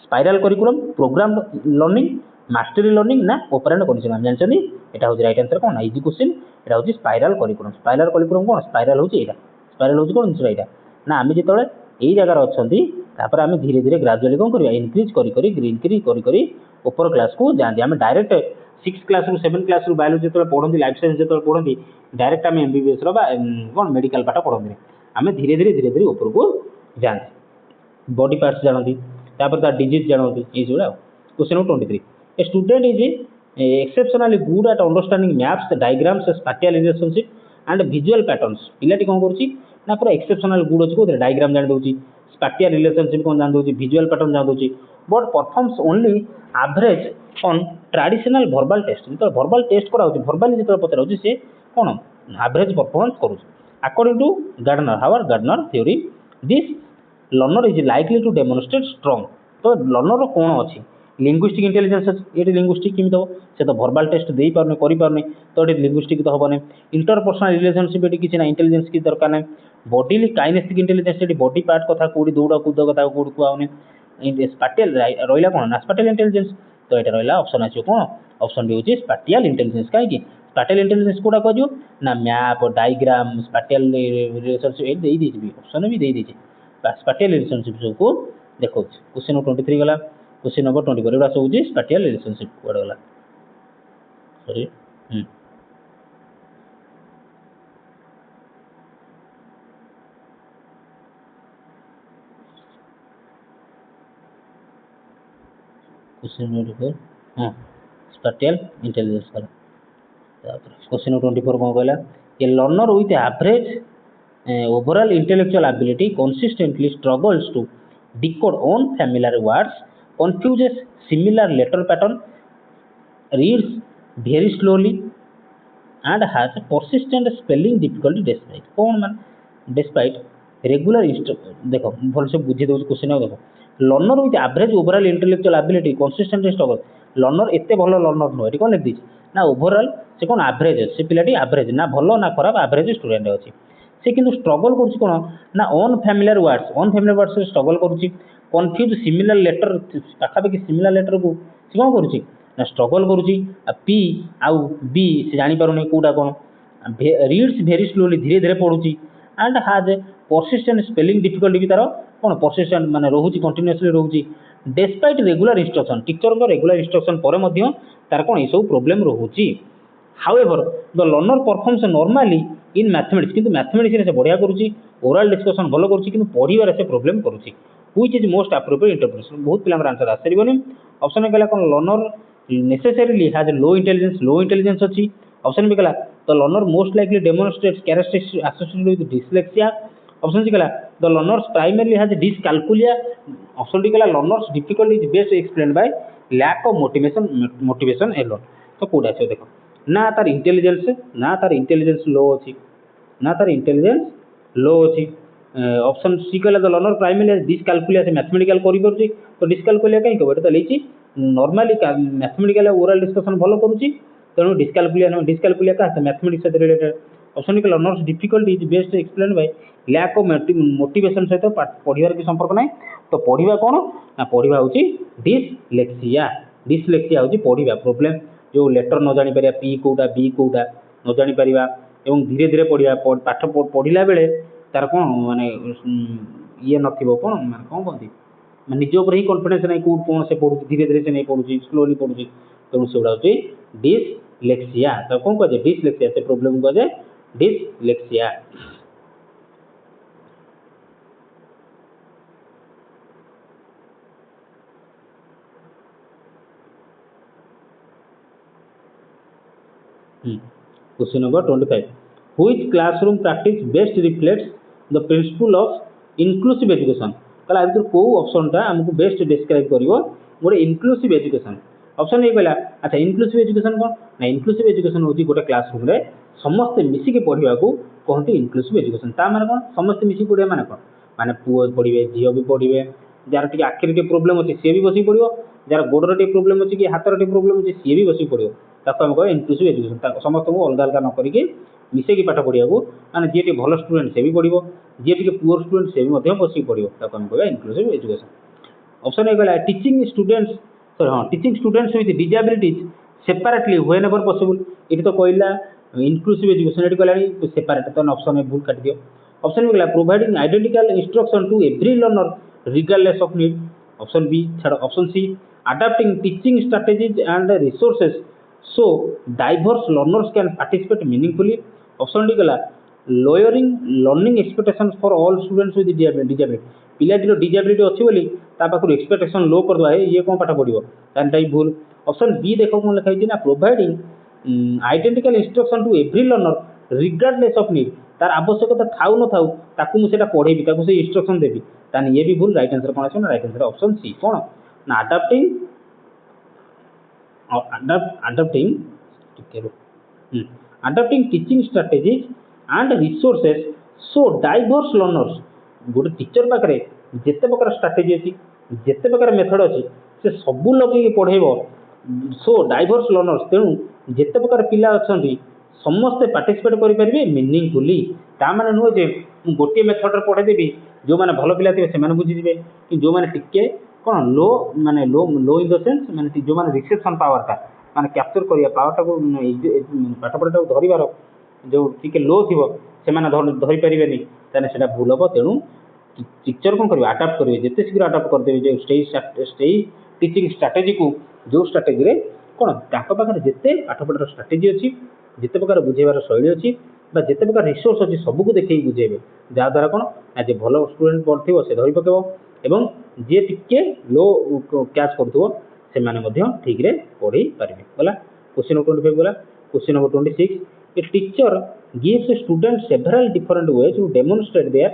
spiral curriculum programme learning mastery learning ना ऑपरेंट कंडीशन हम जानछनी एटा हो राइट आंसर कोन इजी क्वेश्चन एटा हो स्पाइरल करिकुलम कोन स्पाइरल हो एटा स्पाइरल हो कोन जिनिस एटा ना आमे जेतले एई जगह रे अछंती तापर आमे धीरे धीरे ग्रेजुअली कोन करबा इंक्रीज करी करी ग्रीन करी ऊपर क्लास को जांदी आमे डायरेक्ट 6 क्लास रु 7 क्लास रु बायोलॉजी जेतले पढंती लाइफ साइंस जेतले पढंती डायरेक्ट आमे एमबीबीएस रो बा कोन मेडिकल पाठ पढंती आमे धीरे धीरे ऊपर को जांदी बॉडी पार्ट्स जानती तापर ता डिजीज जानती ए जोड़ा question number 23 a student is exceptionally good at understanding maps diagrams spatial relationship and visual patterns पिलाटी कोन करछि ना पूरा एक्सेप्शनल गुड अछि को डायग्राम जान दोछि स्पैटियल रिलेशनशिप कोन जान दोछि विजुअल पैटर्न जान दोछि but performs only average on traditional verbal test तो वर्बल टेस्ट करा होछि वर्बली जेतो पचरा होछि से कोन एवरेज परफॉर्मेंस करू according to Gardner Howard Gardner theory this learner is likely to demonstrate strong तो लर्नर कोन अछि लिंग्विस्टिक इंटेलिजेंस ये लिंग्विस्टिक केमी हम से तो वर्बल टेस्ट दे पारने करें तो ये लिंग्विस्टिक तो हम इंटरपर्सनल रिलेशनशिप ये किसी ना इंटेलिजेंस की दरकार ना बॉडीली काइनेस्टिक इंटेलिजेंस ये बॉडी पार्ट कथा कौड़ी दौड़ कूद कथा कौड़ कहने स्पाटियल रहा कौन ना स्पाटियल इंटेलिजेंस तो ये रहा ऑप्शन आस कौन ऑप्शन भी हूँ स्पाटियल इंटेलिजेंस कहीं स्पाटियल इंटेलिजेंस कौटा कह ना मैप डायग्राम स्पाटियल रिलेशनशिप ये ऑप्शन भी दे स्पाटियल रिलेशनशिप सबको देखो क्वेश्चन नंबर 23 गला क्वेश्चन नंबर 24 एटा सब स्पैटियल रिलेशनशिप कोड गला सॉरी क्वेश्चन नंबर 24 हां स्पैटियल इंटेलिजेंस गला क्वेश्चन नंबर 24 कोन कहला a learner with average overall intellectual ability consistently struggles to decode own familiar words confuses similar letter pattern reads very slowly and has persistent spelling difficulty despite regular देखो भल से बुझी दो question देखो learner with average overall intellectual ability consistent struggle learner एते भलो learner no eighty कोन लिख this ना ओवरऑल से कोन एवरेज से पिलाटी एवरेज ना भलो ना खराब एवरेज स्टूडेंट अछि से किंतु स्ट्रगल करूची कोन ना अन फैमिलियर वर्ड्स से स्ट्रगल करूची कंफ्यूज सिमिलर लेटर पाखापाखि कि सिमिलर लेटर को से कोन करूची ना स्ट्रगल करूची पी आउ बी से जानि पारुनी कोडा कोन रीड्स वेरी स्लोली धीरे धीरे पढुची and has persistent spelling difficulty भी तारो कोन परसिस्टेंट माने रहूची कंटीन्यूअसली रहूची डिस्पाइट रेगुलर इंस्ट्रक्शन टीचर को रेगुलर इंस्ट्रक्शन परे मध्य तार कोन ए सब प्रॉब्लम रहूची however the learner performs normally in mathematics किंतु मैथमेटिक्स रे से बढ़िया करूची ओरल डिस्कशन भलो करूची किंतु पढिबार से प्रॉब्लम करूची which is most appropriate interpretation बहुत पिलांगर आंसर आसरिबनी ऑप्शन कहला कोन learner necessarily has low intelligence अछि ऑप्शन भी कहला the learner most likely demonstrates characteristics associated with dyslexia option C कहला the learners primarily has dyscalculia option D कहला learners difficulty is best explained by lack of motivation alone तो कोडा छै देखो ना तार इंटेलिजेंस लो अछि ना तार इंटेलिजेंस लो अछि ऑप्शन सी कहला द लर्नर प्राइमरली डिसकैलकुलिया से मैथमेटिकल करि परछि तो डिसकैलकुलिया काई कहबे तो लेछि नॉर्मली मैथमेटिकल ओरल डिस्कशन भलो करूछि तेणु डिसकैलकुलिया का मैथमेटिक्स से रिलेटेड ऑप्शन के learner's difficulty is best explain by lack of motivation सहित पढ़िबार की संपर्क नाही तो पढ़िबा कोन ना पढ़िबा होछि डिसलेक्सिया होछि पढ़िबा प्रॉब्लम जो लेटर न जानि परिया पी कोडा बी कोडा न जानी परिबा एवं धीरे धीरे पढ़िया पाठ पढ़िला बेले तार कौन माने ये नथिबो कौन माने कौन कहती निज उपर ही कॉन्फिडेंस नहीं कौन कौन से पढ़ुची धीरे धीरे से नहीं पढ़ुची स्लोली पढ़ुची तेणु से गुड़ा डिसलेक्सिया तो कौन कह डिसलेक्सिया से प्रोब्लेम कह dyslexia. Question number 25. Which classroom practice best reflects the principle of inclusive education? कला आदि को ऑप्शन टा हमको बेस्ट डिस्क्राइब करिवो गोटे इनक्लूसिव एजुकेशन ऑप्शन नहीं कहला। अच्छा इनक्लूसिव एजुकेशन कौन ना इनक्लूसिव एजुकेशन होची गोटे क्लासरूम रे समस्त मिसी के पढ़िया को कहते इनक्लूसिव एजुकेशन ता माने कौन समस्त मिसी पढ़िया माने कौन माने पुओ पढ़िबे झियो भी पढ़िबे जार टिके आखिर के प्रॉब्लम अछि से भी बसी पढ़ियो जार गोडर टे प्रॉब्लम अछि कि हातर टे प्रॉब्लम अछि से भी बसी पढ़ियो ताको हम कह इनक्लूसिव एजुकेशन समस्त को अलग अलग न करिके मिसे की पाठ पढ़िया को माने जे टे भलो स्टूडेंट से भी पढ़िबो जे टे पुअर स्टूडेंट से भी मध्य बसी पढ़ियो ताको हम कह इनक्लूसिव एजुकेशन। ऑप्शन ए गला टीचिंग स्टूडेंट्स सॉरी हां teaching students with disabilities separately whenever possible इट तो कहला इनक्लूसिव एजुकेशन एट कहला सेपरेट तो ऑप्शन ए भूल काट दियो। ऑप्शन बी गला providing identical instruction to every learner regardless of need. Option B छाड़ option C adapting teaching strategies and resources so diverse learners can participate meaningfully। Option D गला lowering learning expectations for all students with disability पिलाटीर disability अच्छी बोली ता पाखर expectation लो कर दवा ये कौन पाठ पढ़िबो तानटा ही भूल। ऑप्शन बी देखो कौन लिखा है ना providing identical instruction to every learner regardless of need तार आवश्यकता थाउ न थाउ ताकू मु सेटा पढ़ेबी ताकू से इंस्ट्रक्शन देबी तान ये भी भूल। राइट आंसर कौन आछो ना राइट आंसर ऑप्शन सी कौन ना adapting teaching strategies and resources so diverse learners गोटे टीचर पाखे जिते प्रकार स्ट्राटेजी अच्छी जिते प्रकार मेथड अच्छी से सबू लगे पढ़ेब सो डाइवर्स लर्नर्स तेणु जिते प्रकार पिला अच्छा समस्ते पार्टिसिपेट करेंगे मीनिंगफुली ता माने नुह जे गोटे मेथड पढ़ेदेवी जो मैंने भल पिला थे से बुझीजे कि जो मैंने टिके कौन लो माने लो लो इन द सेंस माने जो मैंने रिसेप्शन पावरटा माने कैप्चर करिया पावरटा को पाठ पढ़ाटा को धरिबार जो टिके लो थिबो से माने धरि परिबेनी ताने सेटा भूल हबो। तेणु टीचर कौन करेंगे आडाप्ट करेंगे जिते शीघ्र आडाप्ट करदेवे जो स्टे टीचिंग स्ट्राटेजी को जो स्ट्राटेजी रे कौन पाखे जिते पाठ पढ़ार स्ट्राटेजी अच्छी जिते प्रकार बुझेबार शैली अच्छी जिते प्रकार रिसोर्स अच्छी सबको देखिए बुझेबे जहाँद्वारा कौन आज भल स्टूडेंट पढ़ो से धरी पकेब एवं जी टिके लो कैच करुव से ठीक रे पढ़ी पारे गला। क्वेश्चन नंबर 25 गला। Question number 26 a teacher gives student several different ways to demonstrate their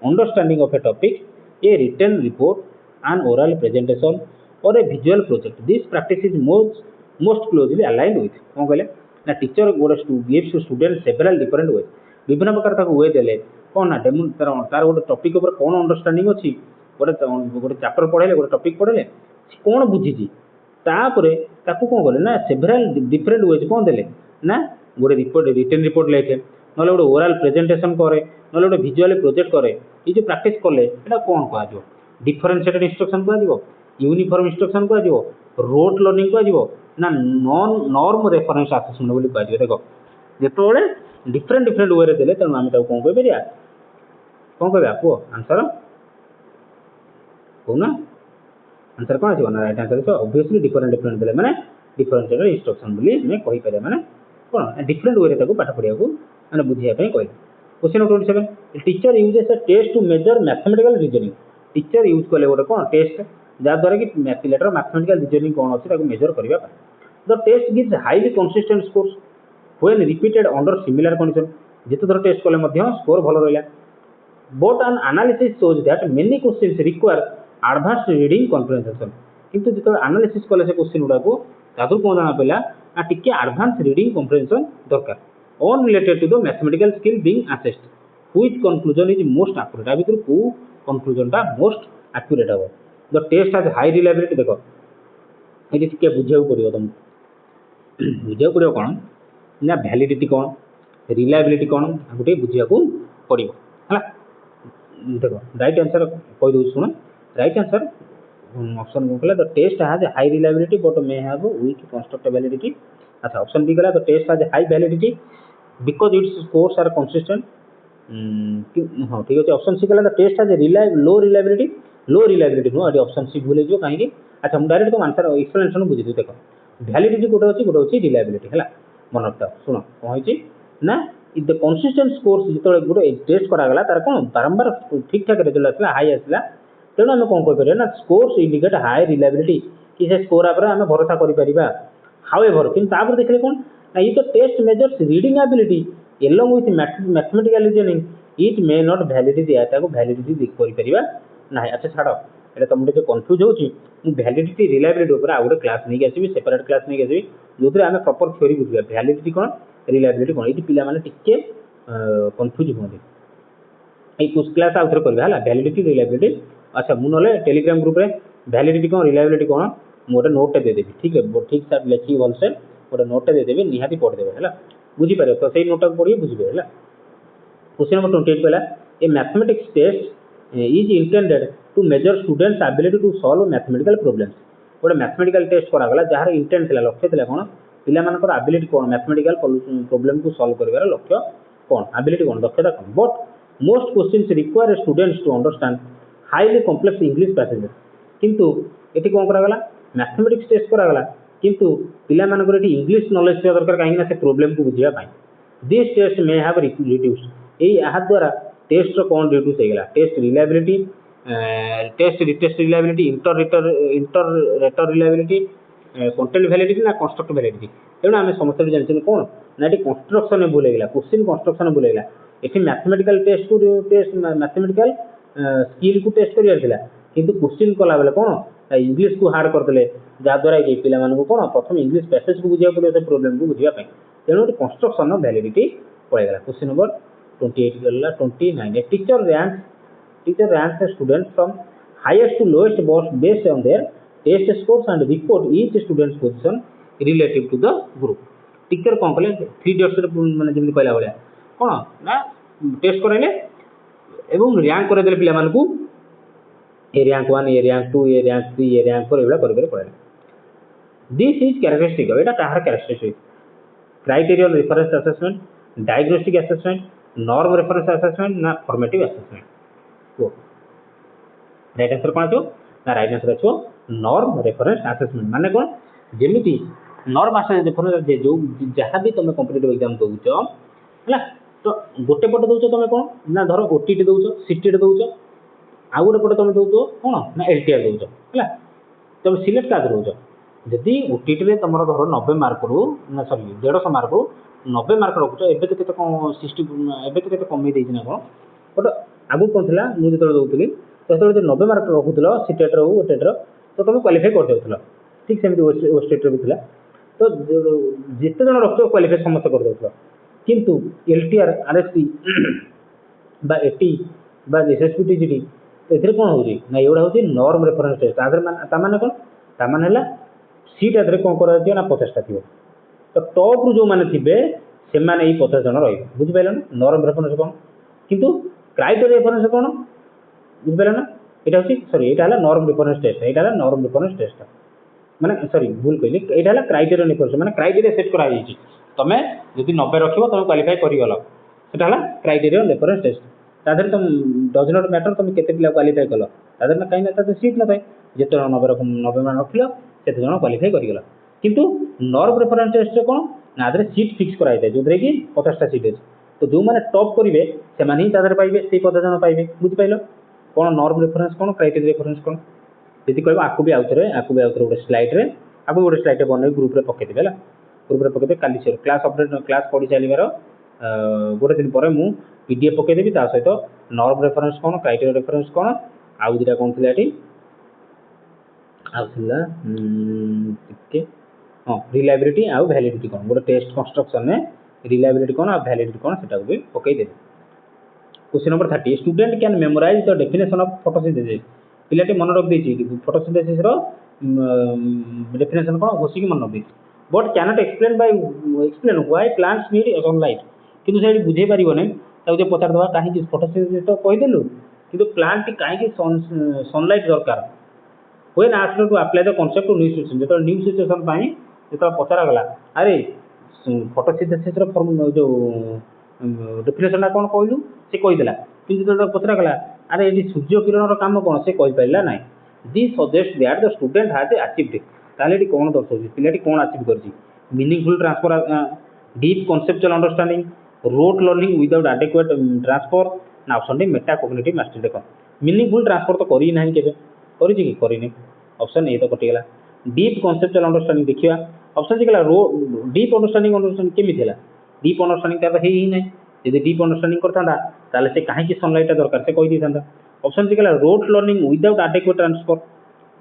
understanding of a topic a written report and oral presentation or a visual project this practice is most closely aligned with कौन कहले ना teacher गोटे gives student several different ways विभिन्न प्रकार वे देले कौन ना demo तार गोटे टॉपिक ऊपर कौन अंडरस्टैंडिंग अच्छी गोटे गोटे चैप्टर पढ़ेले गोटे टॉपिक पढ़ेले कौन बुझी तापर ताकू कौन कले ना सेवरल डिफरेंट वेज कौन देले ना गोटे रिपोर्ट रिटन रिपोर्ट लिखे ना गोटे ओराल प्रेजेंटेशन करे ना गोटे विजुअल प्रोजेक्ट करे ये जो प्रैक्टिस कले एटा कौन कह डिफरेंशिएटेड इंस्ट्रक्शन कह यूनिफॉर्म इंस्ट्रक्शन कह रोट लर्निंग कह ना नॉर्म रेफरेंस असेसमेंट बोली कह देख जिते डिफरेंट डिफरेंट वे देले तेणु आम कौन कह कौन कह पुओ आंसर कहना आंसर कौन आसो ना right answer obviously different different देले माने डिफरेंशिएटेड इंस्ट्रक्शन बोली हमें कहि पारे माने कौन डिफरेंट वे ताको पाठ पढ़िया को माने बुझिया पे कहले। Question number 27 teacher uses a test to measure mathematical reasoning teacher use कले गोटे कौन टेस्ट जहाँ द्वारा कि पिलाटर मैथमेटिकल रीजनिंग कौन अच्छी ताको मेजर करबा the test gives highly consistent scores when repeated under similar condition जिते थर टेस्ट कले मध्य स्कोर भल रहा but an analysis shows that many questions require advance reading comprehension किंतु जो एनालिसिस कले से क्वेश्चन गुड़ा को तादू कौन जाना पड़ा ना टिके एडवांस रीडिंग कॉम्प्रिहेंशन दरकार unrelated to the mathematical skill being assessed which conclusion is most accurate आ भीतर को कंक्लूजन टा मोस्ट एक्यूरेट हम the test has high reliability देखो ये टिके बुझिया पड़ो तुम बुझिया पड़ो कौन ना वैलिडिटी कौन रिलायबिलिटी कौन गोटे बुझिया पड़ो है देखो राइट आंसर कह दो शुण राइट आंसर ऑप्शन कौन कहला the test has high reliability but may have weak constructibility. अच्छा ऑप्शन बी कहला the test has high validity because its scores are consistent. हाँ ठीक अच्छे ऑप्शन सी कहला the test has low reliability नुह ये ऑप्शन सी भूल हो कहीं। अच्छा मुझे डायरेक्ट तुम आंसर एक्सप्लेनेशन बुझे देख भैलिडिटी गोटे अच्छी गोटे अच्छी रिलायबिलिटी है मन रखता शुण कौन हो ना द कंसिस्टेंट स्कोर्स जो गोटे टेस्ट करागला तार कौन बारंबार ठीक ठाक रिजल्ट आसला हाई आसला तेणु आम कौन कहीपर ना स्कोर्स इंडिकेट हाई रिलायबिलिटी कि से स्कोर आप आम भरोसा कर हाउएवर कि देखिए कौन ना ये तो test measures reading ability along with mathematical reasoning it may not validity validity कर ना। अच्छा छाड़ ये तुम जो कन्फ्यूज होची वैलिडिटी रिलायबिलिटी ऊपर आ गोटे क्लास नहीं आसबि सेपरेट क्लास नहीं आसबि जो आम प्रॉपर थ्योरी बुझा वैलिडिटी कौन रिलायबिलिटी कौन ये पिलाने टिके कन्फ्यूज होती कुछ क्लास आउ थे करवा है वैलिडिटी रिलायबिलिटी। अच्छा मुझे टेलीग्राम ग्रुप रे वैलिडिटी कौन रिलायबिलिटी कौन मुझे नोटे देदेवी ठीक है ठीक से लिखिए भलसे गोटे नोटे देदेवी निहाती पढ़ीदेवे है बुझीपारे तो सही नोटा को पढ़िए बुझे है। क्वेश्चन नंबर 28 कहला a mathematics test is intended to measure students ability to solve mathematical problems गोटे मैथमेटिकल टेस्ट करागला जार इंटेंट था लक्ष्य था कौन पिलामानकर एबिलिटी कौन मैथमेटिकल प्रॉब्लम को सॉल्व कर लक्ष्य कौन एबिलिटी कौन दक्षता कौन but most questions require students to understand highly complex English passages किंतु ये कौन करागला मैथमेटिक्स टेस्ट करागला किंतु पिलामानकर ये इंग्लिश नॉलेज थी दरकार कहीं से प्रॉब्लम को बुझापी this test may have reduce यह द्वारा टेस्ट कौन रिड्यूस होगा test reliability test reliability inter reliability content validity ना कंस्ट्रक्ट वैलिडिटी तेणु आम समस्त जानते कौन ना ये कंस्ट्रक्शन भूल होगा क्वेश्चन कंस्ट्रक्शन भूल होगा ये मैथमेटिकल टेस्ट को टेस्ट मैथमेटिकल स्किल को टेस्ट करार किंतु क्वेश्चन कला बेले कौन इंग्लिश को हार्ड करदे जहाद्वारा कि पिला कौन प्रथम इंग्लिश पैसेज को बुझा पड़े से प्रोब्लेम को बुझापी तेणु कंस्ट्रक्शन वैलिडिटी पड़ेगा। क्वेश्चन नंबर 28 गला 29 teacher ranks the student from highest to lowest based on their test scores and report each student's position relative to the group teacher कौन कले 3 इडियट्स माने जमी कहला भाया कौन ना टेस्ट कराइले एवं रैंक करदेले पिला A rank 1 A rank 2 A rank 3 A rank 4 एवं कर पड़े दिस इज कैरेक्टरिस्टिक यहाँ कहार characteristic criterial reference assessment diagnostic assessment norm reference assessment ना फॉर्मेटिव असेसमेंट वो राइट आंसर कौन आछो ना राइट आंसर आछो नॉर्म रेफरेंस असेसमेंट माने कौन जेमिति नॉर्म रेफरेंस जो जहाँ भी तुम कॉम्पिटिटिव एग्जाम दौच है तो गोटे पटे दौच तुम कौन ना धर ओटीटी दौच सीटीटी दौच आउ गोटे पटे तुम दौच कौन ना एलटीआर दौच है तुम सिलेक्ट क्या दौच जदि ओटीटी तुम धर 90 मार्क रू ना सॉरी 150 मार्क रू 90 मार्क रखुच एवं तो कौन 60 एवं तो कमी देना कौन बट आगु कौन थी मुझे जो दूसरी तो जो 90 मार्क रखुल सीटेट्र हो ओटेट्र तो तुम क्वालिफाई कर देउथलो ठीक सेमती ओस्टेट्र भी था तो जिते जन रखुच क्वालिफाई समस्त कर देउथलो किंतु एलटीआर आरएसपी बा एटी बा एसएसपी टीजीटी तो कौन हो ना एगुड़ा हूँ नॉर्म रेफरेंस टेस्ट ताने कौन ताने सीट आदि कौन कर 50टा थी तो टॉप रू जो मैंने थे से 50 जन रही बुझिपारे ना नॉर्म रेफरेंस कौन किंतु क्राइटेरिया रेफरेंस कौन बुझिपारे ना यहाँ हूँ सॉरी यहाँ नॉर्म रेफरेंस टेस्ट यहाँ नॉर्म रेफरेंस टेस्ट माने सॉरी भूल कहली यहाँ क्राइटेरिया रेफरेंस माने क्राइटेरिया सेट कराई तुम जब 90 रख तुम क्वालिफाई करगल सेटा क्राइटेरिया रेफरेंस टेस्ट तादेह तुम डज नॉट मैटर तुम केते पिला क्वालिफाई कल तादेह ना कहीं सीट न थाए जिते 90 मान रख से जन क्वालिफाई करगल किंतु नॉर्म रेफरेंस टेस्ट कौन ना सीट फिक्स कराई जो कि 50टा सीट अच्छे तो जो मैंने टॉप करेंगे से ही पाइबे से 50 जन पाइबे बुझिपाल कौन नॉर्म रेफरेंस कौन क्राइटेरिया रेफरेंस कौन जी कह आपको भी आउे गोटे स्लाइड्रे आपको गोटे स्लाइड बन ग्रुप पकईदेवे है ग्रुप पकईदे काली से क्लास अपडेट क्लास पढ़ी सारे गोटे दिन पर मुझे पीडीएफ पकईदेवी सहित नॉर्म रेफरेंस कौन क्राइटेरिया रेफरेंस कौन आउ दुटा कौन थी ये आउला हाँ रिलायबिलिटी आउ वैलिडिटी कौन गोटे टेस्ट कंस्ट्रक्शन में रिलायबिलिटी कौन आ वैलिडिटी कौन से भी पकईदेवे। Question number 30 student can memorise the definition of photosynthesis पिलाटी मन रख देछि फोटोसिंथेसिस रो डेफिनेशन कौन घोषिक मन रख देछि but cannot explain why plants need sunlight किंतु से बुझे पारिबो नै ताको जे पचार दवा काहे फोटोसिंथेसिस तो कहि देलु किंतु प्लांट काहे सनलाइट दरकार when asked to apply the concept to new situation जो न्यू सिचुएशन जो पचरा गला अरे ଫଟୋସିନ୍ଥେସିସ୍ର जो डेफिनेशनटा कौन कहलु से कहीदेला कि जो पचरा गला अरे ये सूर्य किरण काम कौन से कहीपर ना the suggest that the student has achieved ताले कौन दर्शाऊँ पिलाटी कौन अचीव कर meaningful transfer deep conceptual understanding rote learning without adequate transfer ना option D metacognitive mastery देख मीनिंगफुल ट्रांसफर तो करी ना के करी ऑप्शन ए तो कटिगला डीप कॉन्सेप्चुअल अंडरस्टैंडिंग देखिए ऑप्शन जी रो डीप अंडरस्टैंडिंग केमी डीप अंडरस्टैंडिंग तार ही ना यदि डीप अंडरस्टैंडिंग करता से कहीं सनलाइट दरकार से कही था ऑप्शन जी rote learning without adequate transfer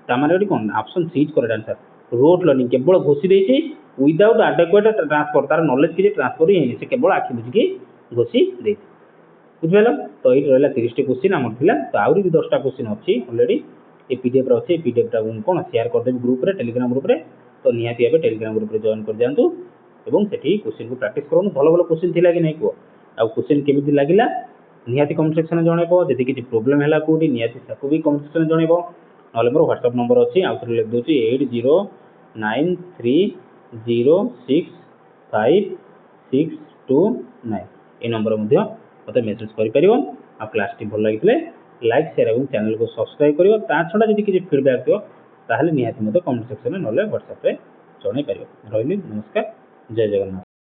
तार कौन option C correct answer rote learning केवल घोषी देती विदाउट एडेक्वेट ट्रांसफर तार नॉलेज किसी ट्रांसफर ही है केवल आखि बुझिकी घोषी देती बुझिपाल तो ये रहा 30 क्वेश्चन आम तो आहरी भी 10टा क्वेश्चन अच्छी ऑलरेडी ये पीडीएफ अच्छे पीडीएफ कौन शेयर करदेवी ग्रुप टेलीग्राम ग्रुप तो निहाती भाव टेलीग्राम ग्रुप जॉइन कर जातु और से क्वेश्चन को प्रैक्टिस करूँ भल भल क्वेश्चन थी कि नहीं कह आउ क्वेश्चन केमी लगे निहाती कमेंट सेक्शन में जनइब जब किसी प्रोब्लेम है कौटी निहाती भी कमेंट सेक्शन में जनइब ना मोर व्हाट्सएप नंबर अच्छी आउ थे लिख दूसरी 8093065629 ये नंबर मत मेसेज कर क्लास टी भल लगी लाइक शेयर और चैनल को सब्सक्राइब कर छड़ा जब किसी फीडबैक थो ताहले निहाती मत कमेंट सेक्शन में ना व्हाट्सएप जनई पार रही नमस्कार जय जगन्नाथ।